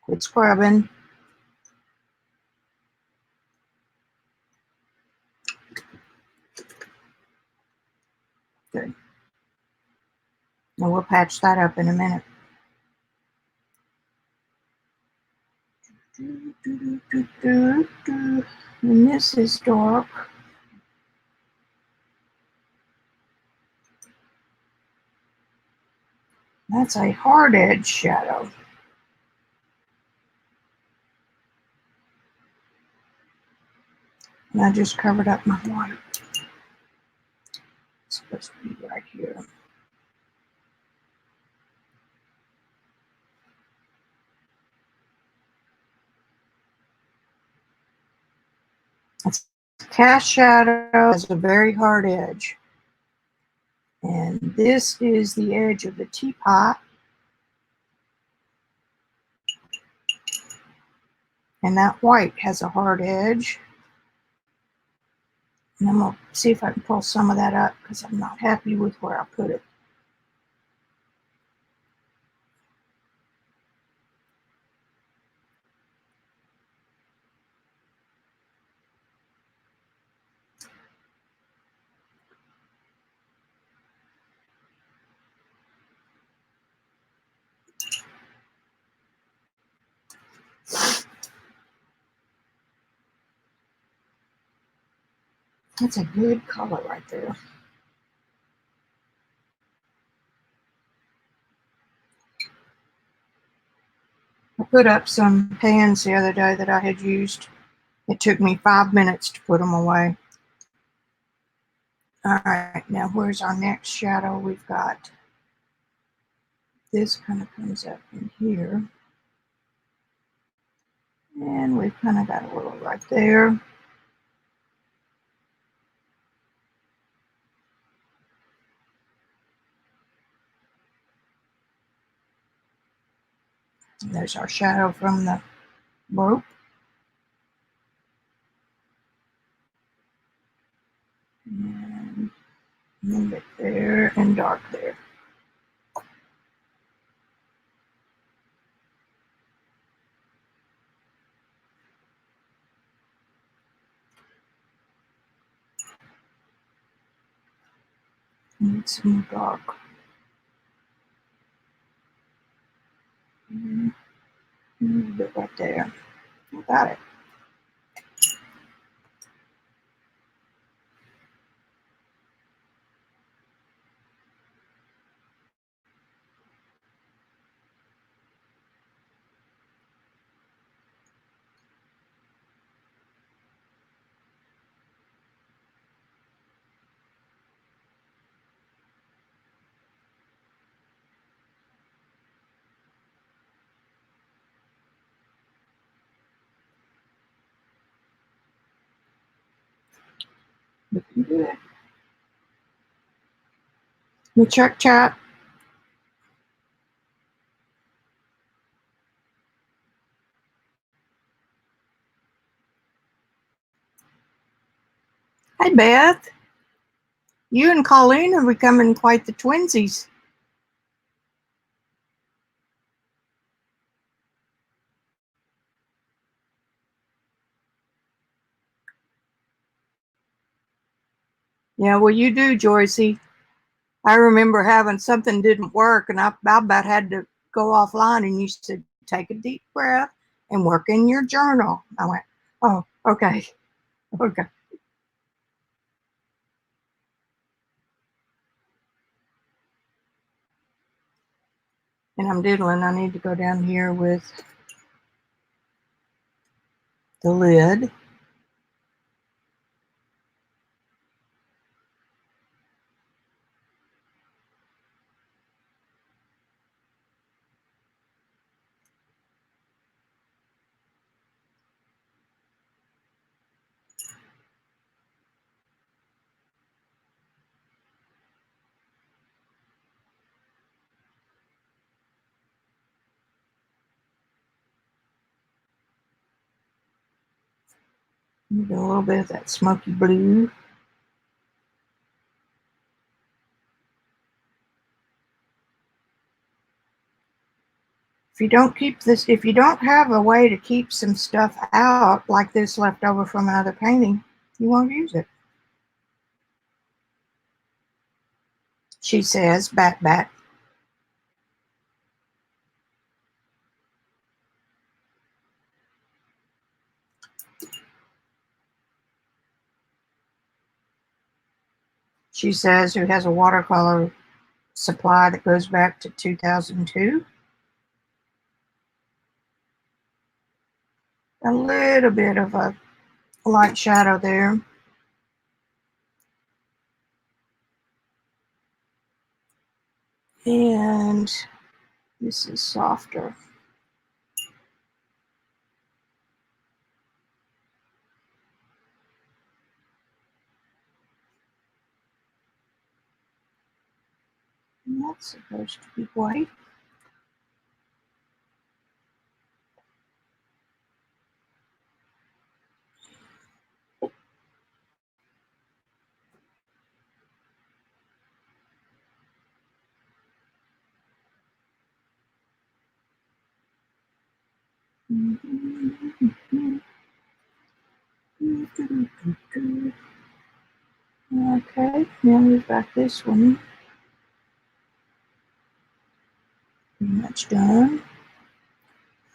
Speaker 1: Quit scrubbing. Good. And we'll patch that up in a minute. And this is dark. That's a hard edge shadow. And I just covered up my white. It's supposed to be right here. It's cast shadow has a very hard edge. And this is the edge of the teapot. And that white has a hard edge. And I'm going to see if I can pull some of that up because I'm not happy with where I put it. That's a good color right there. I put up some pans the other day that I had used. It took me 5 minutes to put them away. All right, now where's our next shadow? We've got this kind of comes up in here. And we've kind of got a little right there. And there's our shadow from the rope. And a little bit there and dark there. Need some dark. And a little bit right there. Got it. Looking good. We check chat. Hi, Beth. You and Colleen are becoming quite the twinsies. Yeah, well, you do, Joycey. I remember having something didn't work, and I about had to go offline, and you said, take a deep breath and work in your journal. I went, oh, okay, okay. And I'm diddling. I need to go down here with the lid. Maybe a little bit of that smoky blue. If you don't keep this, if you don't have a way to keep some stuff out like this left over from another painting, you won't use it. She says, bat, bat. She says, who has a watercolor supply that goes back to 2002. A little bit of a light shadow there. And this is softer. And that's supposed to be white. Okay, now we've got this one pretty much done.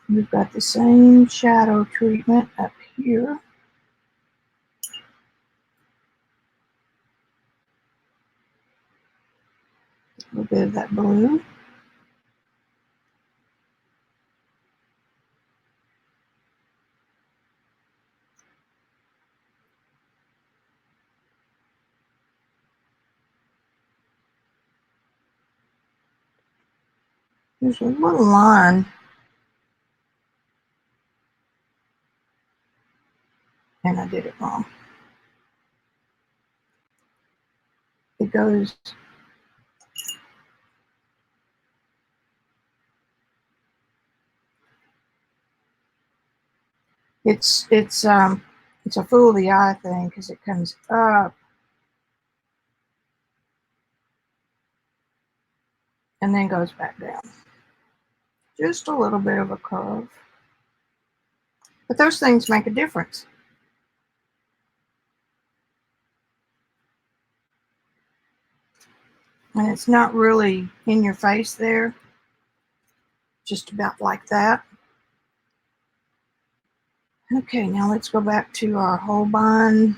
Speaker 1: We've got the same shadow treatment up here. A little bit of that blue. There's a little line, and I did it wrong. It goes, it's a fool of the eye thing because it comes up and then goes back down. Just a little bit of a curve. But those things make a difference. And it's not really in your face there, just about like that. Okay, now let's go back to our Holbein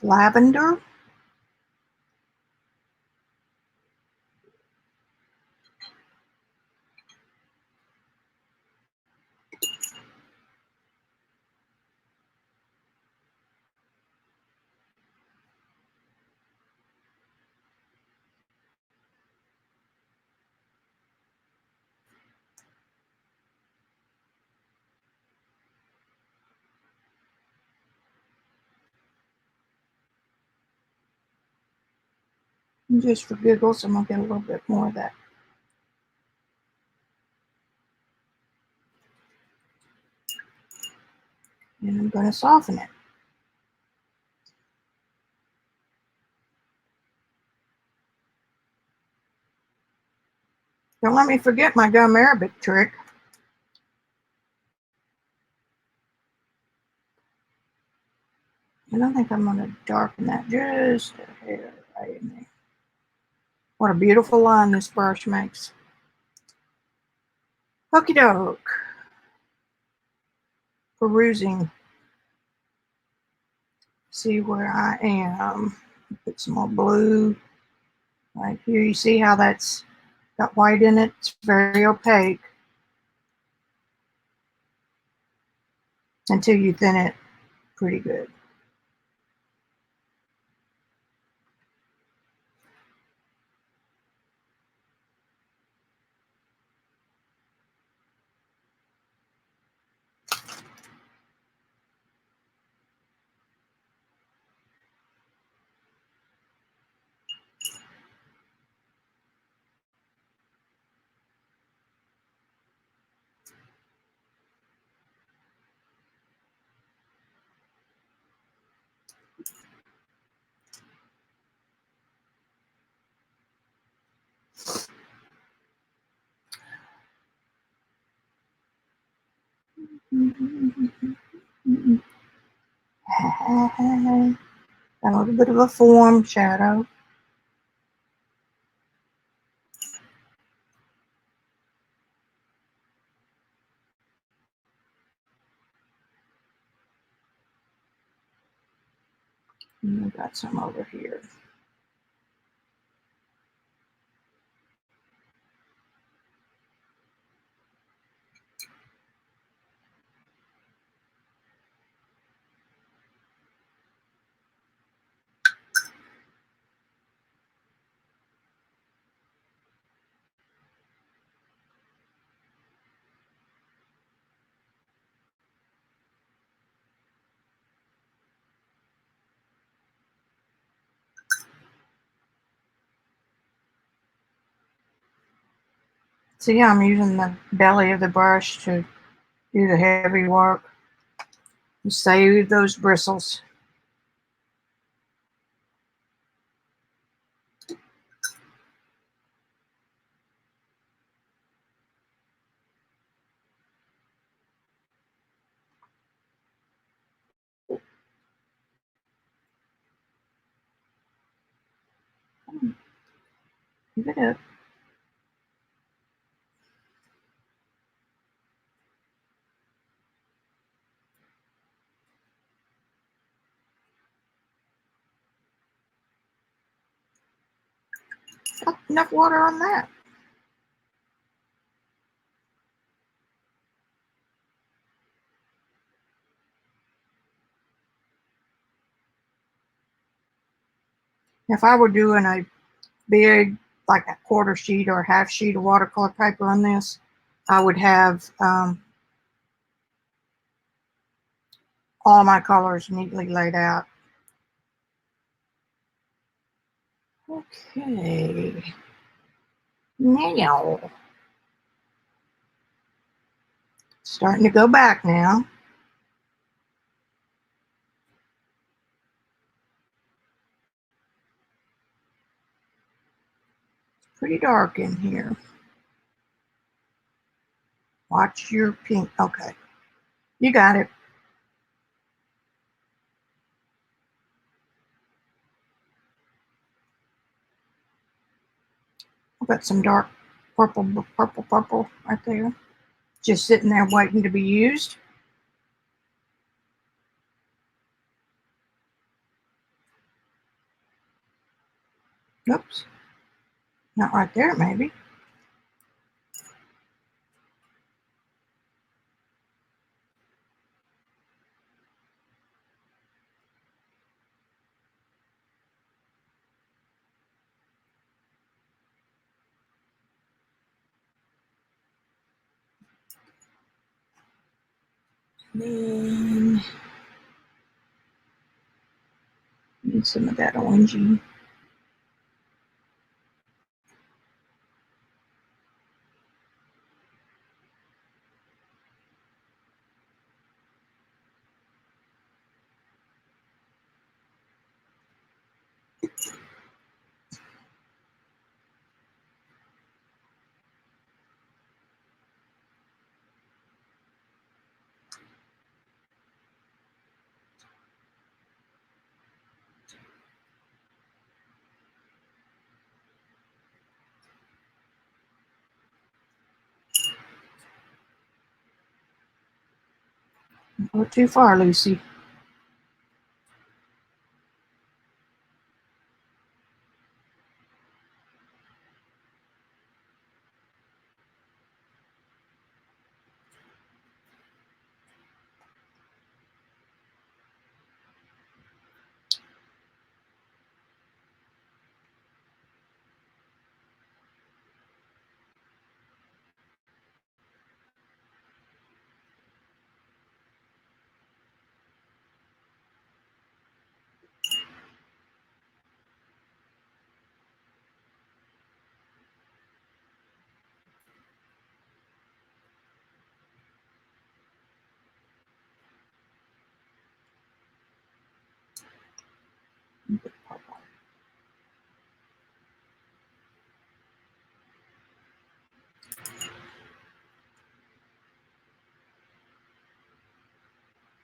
Speaker 1: lavender. And just for giggles, I'm going to get a little bit more of that. And I'm going to soften it. Don't let me forget my gum Arabic trick. And I think I'm going to darken that just a hair right in there. What a beautiful line this brush makes. Okie doke. Perusing. See where I am. Put some more blue right here. You see how that's got white in it? It's very opaque until you thin it pretty good. Got a little bit of a form shadow. And we've got some over here. See how I'm using the belly of the brush to do the heavy work? You save those bristles. Keep it up. Got enough water on that. If I were doing a big, like a quarter sheet or a half sheet of watercolor paper on this, I would have all my colors neatly laid out. Okay. Now, starting to go back now. Pretty dark in here. Watch your pink. Okay. You got it. I've got some dark purple right there. Just sitting there waiting to be used. Oops. Not right there, maybe. Then need some of that orangey. Don't go too far, Lucy.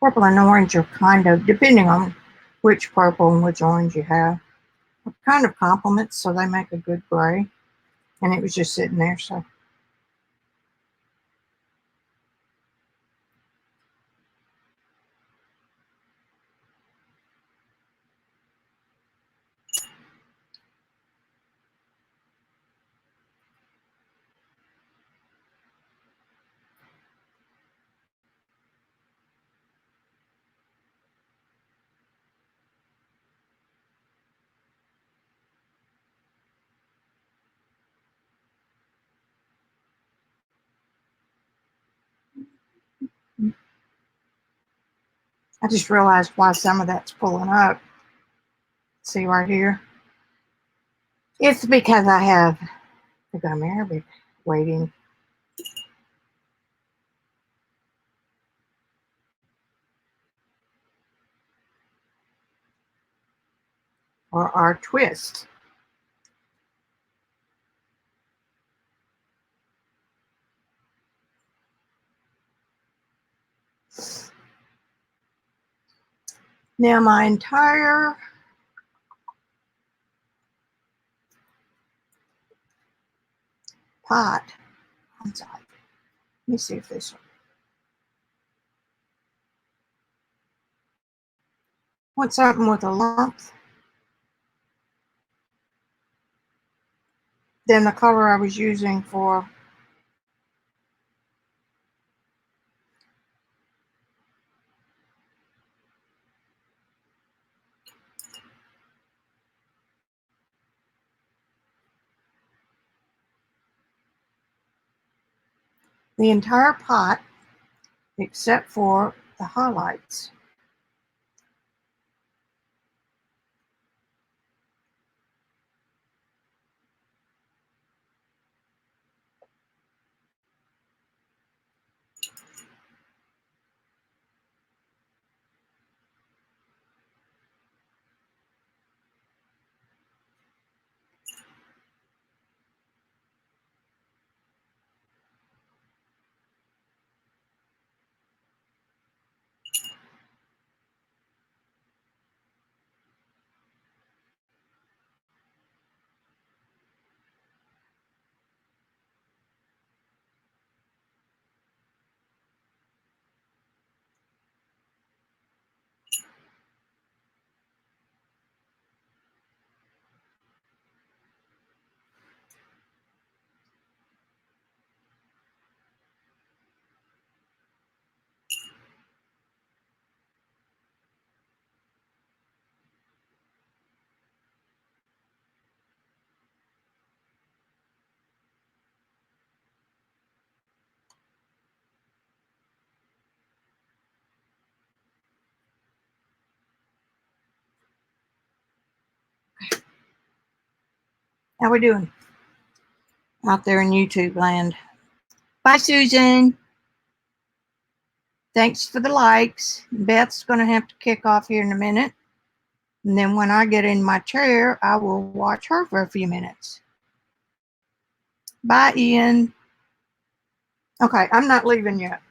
Speaker 1: Purple and orange are kind of, depending on which purple and which orange you have, kind of complements, so they make a good gray. And it was just sitting there, so. I just realized why some of that's pulling up. See right here? It's because I have the gum Arabic waiting. Or our twist. Now my entire pot, let me see if this one. Want something with a lump? Then the color I was using for the entire pot, except for the highlights. How we doing out there in YouTube land? Bye, Susan. Thanks for the likes. Beth's going to have to kick off here in a minute. And then when I get in my chair, I will watch her for a few minutes. Bye, Ian. Okay, I'm not leaving yet.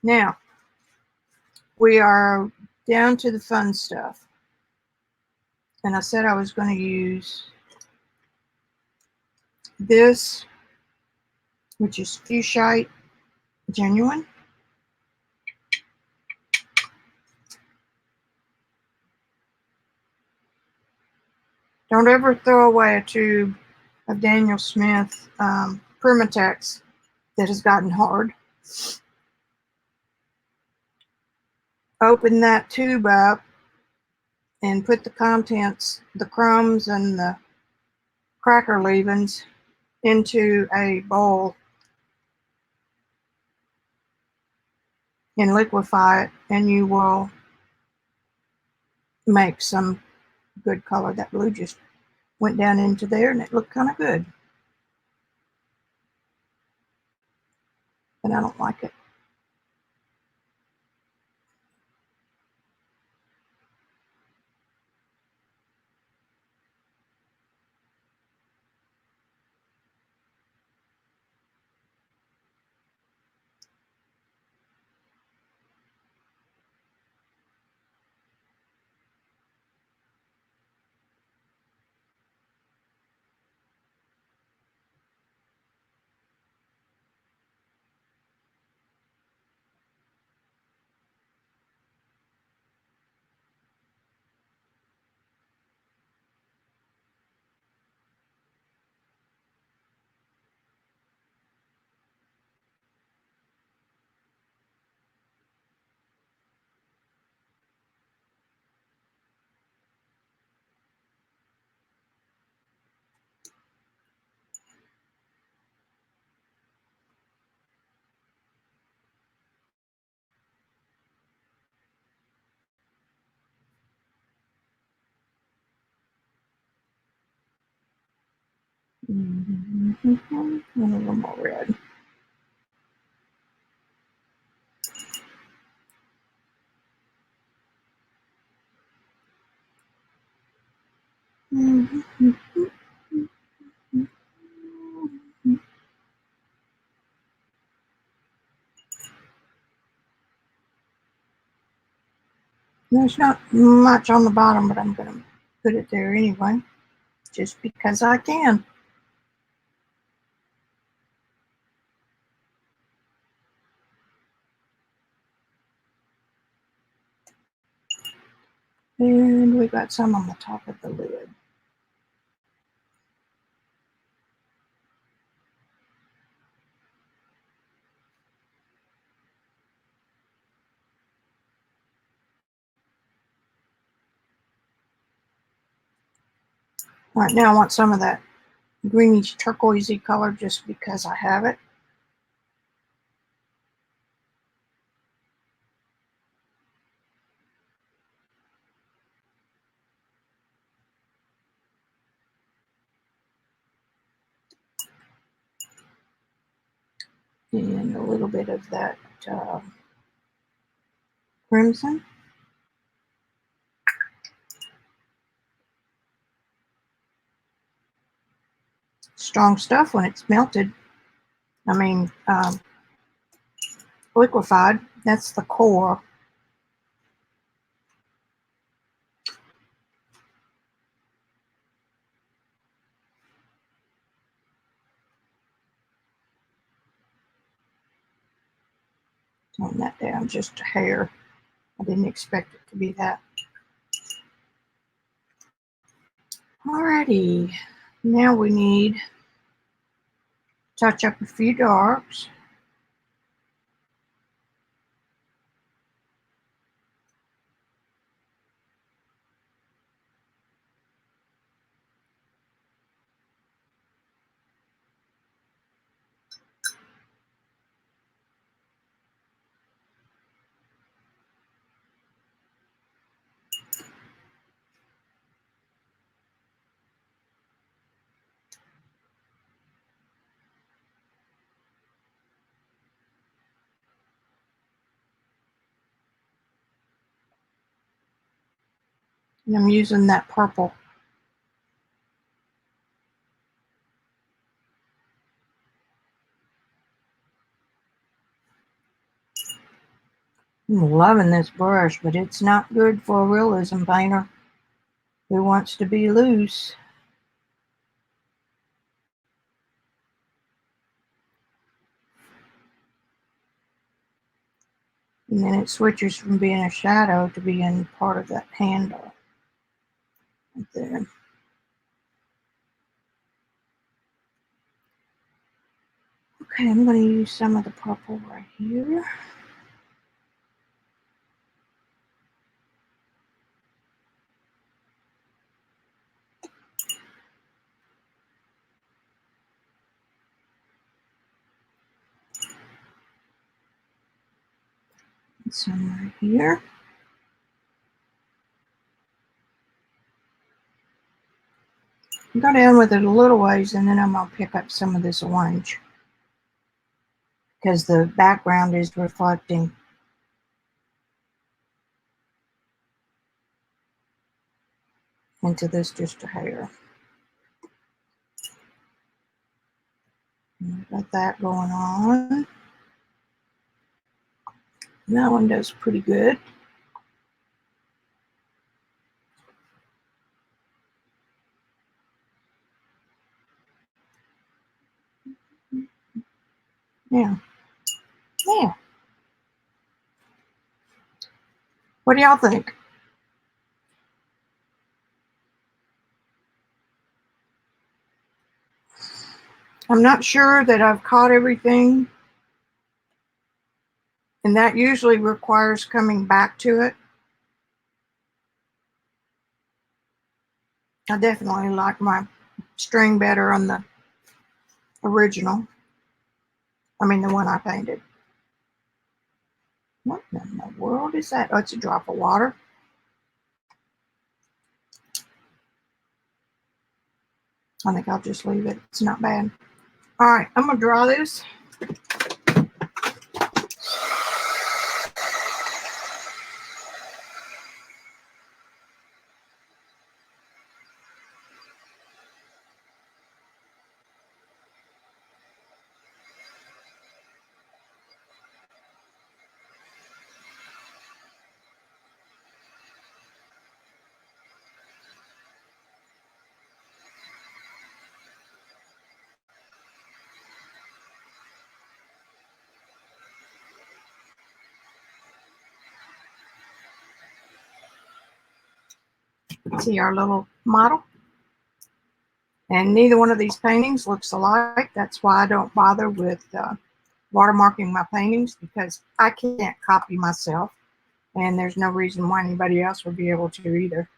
Speaker 1: Now, we are down to the fun stuff. And I said I was going to use this, which is Fuchsite Genuine. Don't ever throw away a tube of Daniel Smith Permatex that has gotten hard. Open that tube up and put the contents, the crumbs and the cracker leavings, into a bowl and liquefy it, and you will make some good color. That blue just went down into there and it looked kind of good, but I don't like it. And a little more red. There's not much on the bottom, but I'm going to put it there anyway, just because I can. And we got some on the top of the lid. Right now I want some of that greenish turquoisey color just because I have it. And a little bit of that crimson. Strong stuff when it's melted. I mean, liquefied. That's the core. Tone that down just a hair. I didn't expect it to be that. Alrighty, now we need to touch up a few darks. And I'm using that purple. I'm loving this brush, but it's not good for a realism painter who wants to be loose. And then it switches from being a shadow to being part of that handle right there. Okay, I'm going to use some of the purple right here. And some right here. Go down with it a little ways, and then I'm going to pick up some of this orange because the background is reflecting into this just a hair. Got that going on. That one does pretty good. Yeah. Yeah. What do y'all think? I'm not sure that I've caught everything, and that usually requires coming back to it. I definitely like my string better on the original. I mean, the one I painted. What in the world is that? Oh, it's a drop of water. I think I'll just leave it. It's not bad. All right, I'm going to draw this. See our little model? And neither one of these paintings looks alike. That's why I don't bother with watermarking my paintings, because I can't copy myself. And there's no reason why anybody else would be able to either.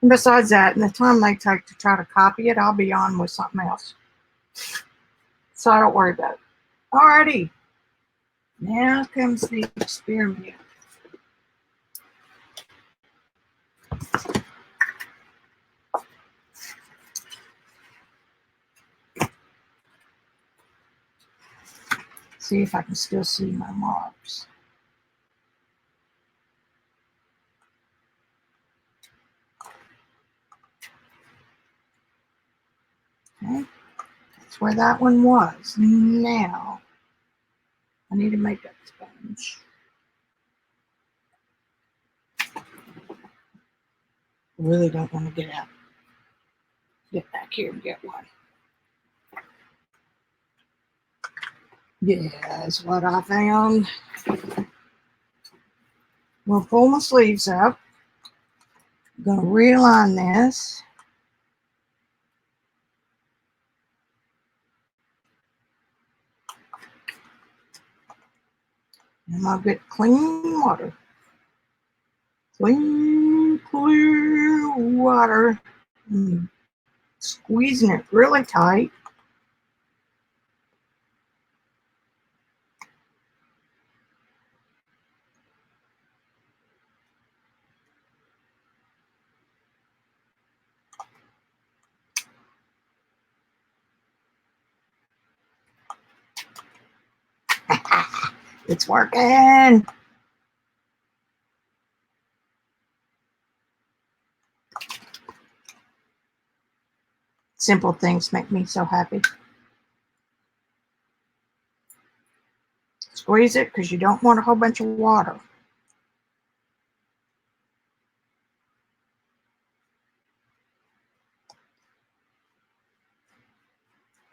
Speaker 1: And besides that, in the time they take to try to copy it, I'll be on with something else. So I don't worry about it. Alrighty. Now comes the experiment. See if I can still see my marks. Okay, that's where that one was. Now, I need a makeup sponge. I really don't want to get back here and get one. Yeah, that's what I found. We'll pull my sleeves up. I'm going to realign this. And I'll get clean water. Clean, clear water. Squeezing it really tight. It's working. Simple things make me so happy. Squeeze it because you don't want a whole bunch of water.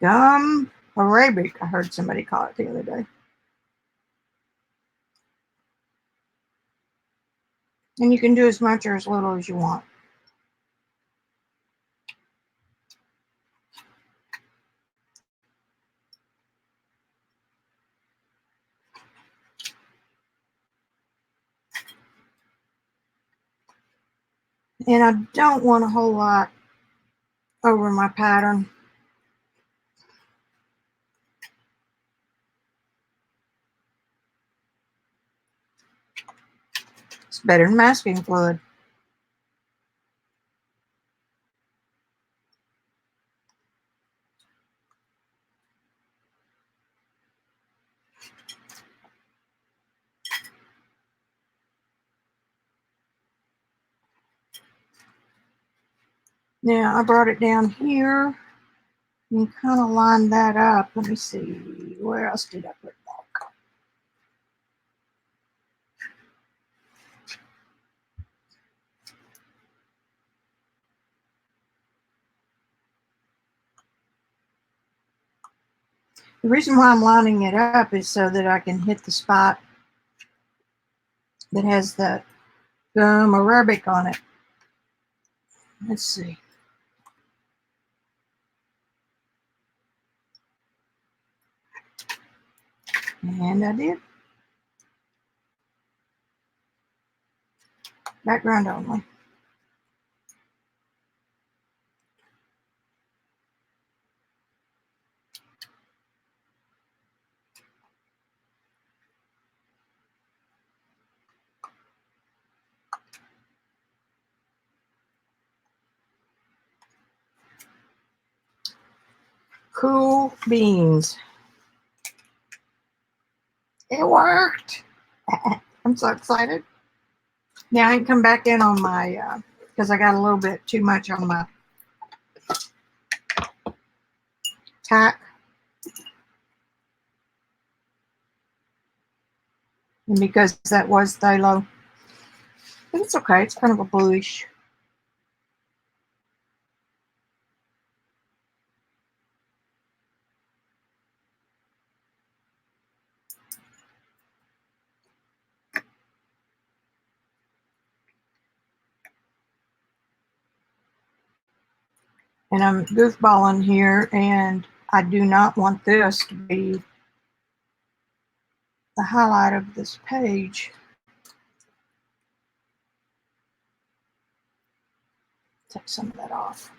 Speaker 1: Gum Arabic, I heard somebody call it the other day. And you can do as much or as little as you want. And I don't want a whole lot over my pattern. It's better than masking fluid. Now I brought it down here and kind of lined that up. Let me see, where else did I put that? The reason why I'm lining it up is so that I can hit the spot that has the gum arabic on it. Let's see. And I did. Background only. Cool beans. It worked. I'm so excited. Now I can come back in on my, because I got a little bit too much on my tack. And because that was phthalo, but it's okay. It's kind of a bluish. And I'm goofballing here, and I do not want this to be the highlight of this page. Take some of that off.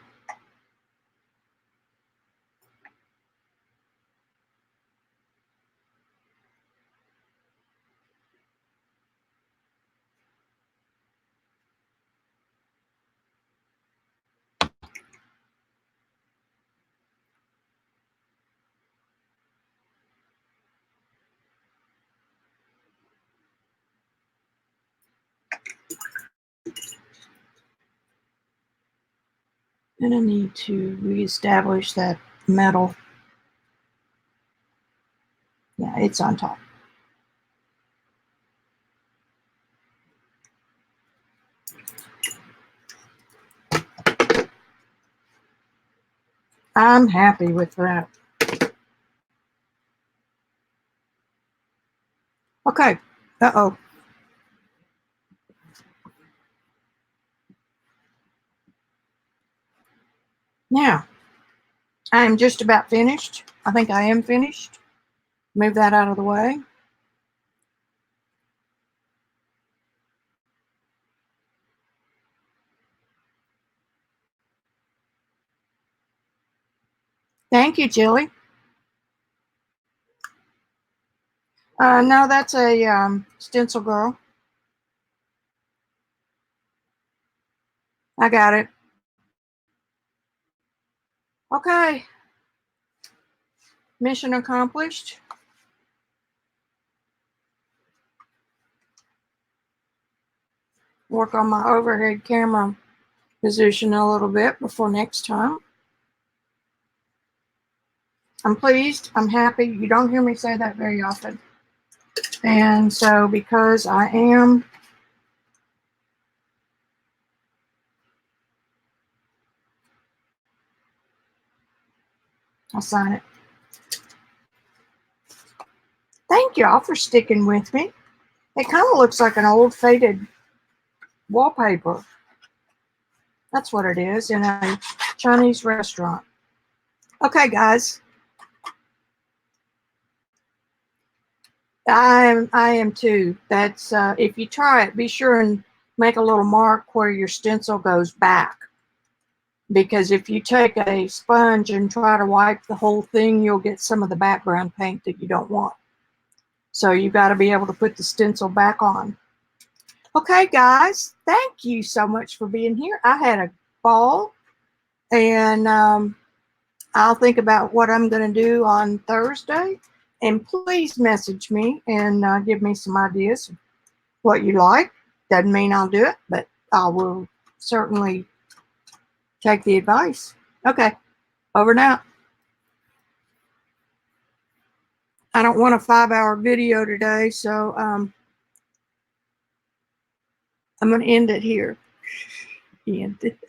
Speaker 1: And I need to reestablish that metal. Yeah, it's on top. I'm happy with that. Okay. Uh-oh. Now, I am just about finished. I think I am finished. Move that out of the way. Thank you, Jilly. No, that's a stencil girl. I got it. Okay. Mission accomplished. Work on my overhead camera position a little bit before next time. I'm pleased. I'm happy. You don't hear me say that very often. And so because I am, I'll sign it. Thank y'all for sticking with me. It kind of looks like an old faded wallpaper. That's what it is in a Chinese restaurant. Okay, guys. I am too. That's if you try it, be sure and make a little mark where your stencil goes back. Because if you take a sponge and try to wipe the whole thing, you'll get some of the background paint that you don't want. So you got to be able to put the stencil back on. Okay, guys, thank you so much for being here. I had a ball, and I'll think about what I'm going to do on Thursday. And please message me and give me some ideas of what you like. Doesn't mean I'll do it, but I will certainly take the advice. Okay, over now. I don't want a 5-hour video today, so I'm going to end it here. End it.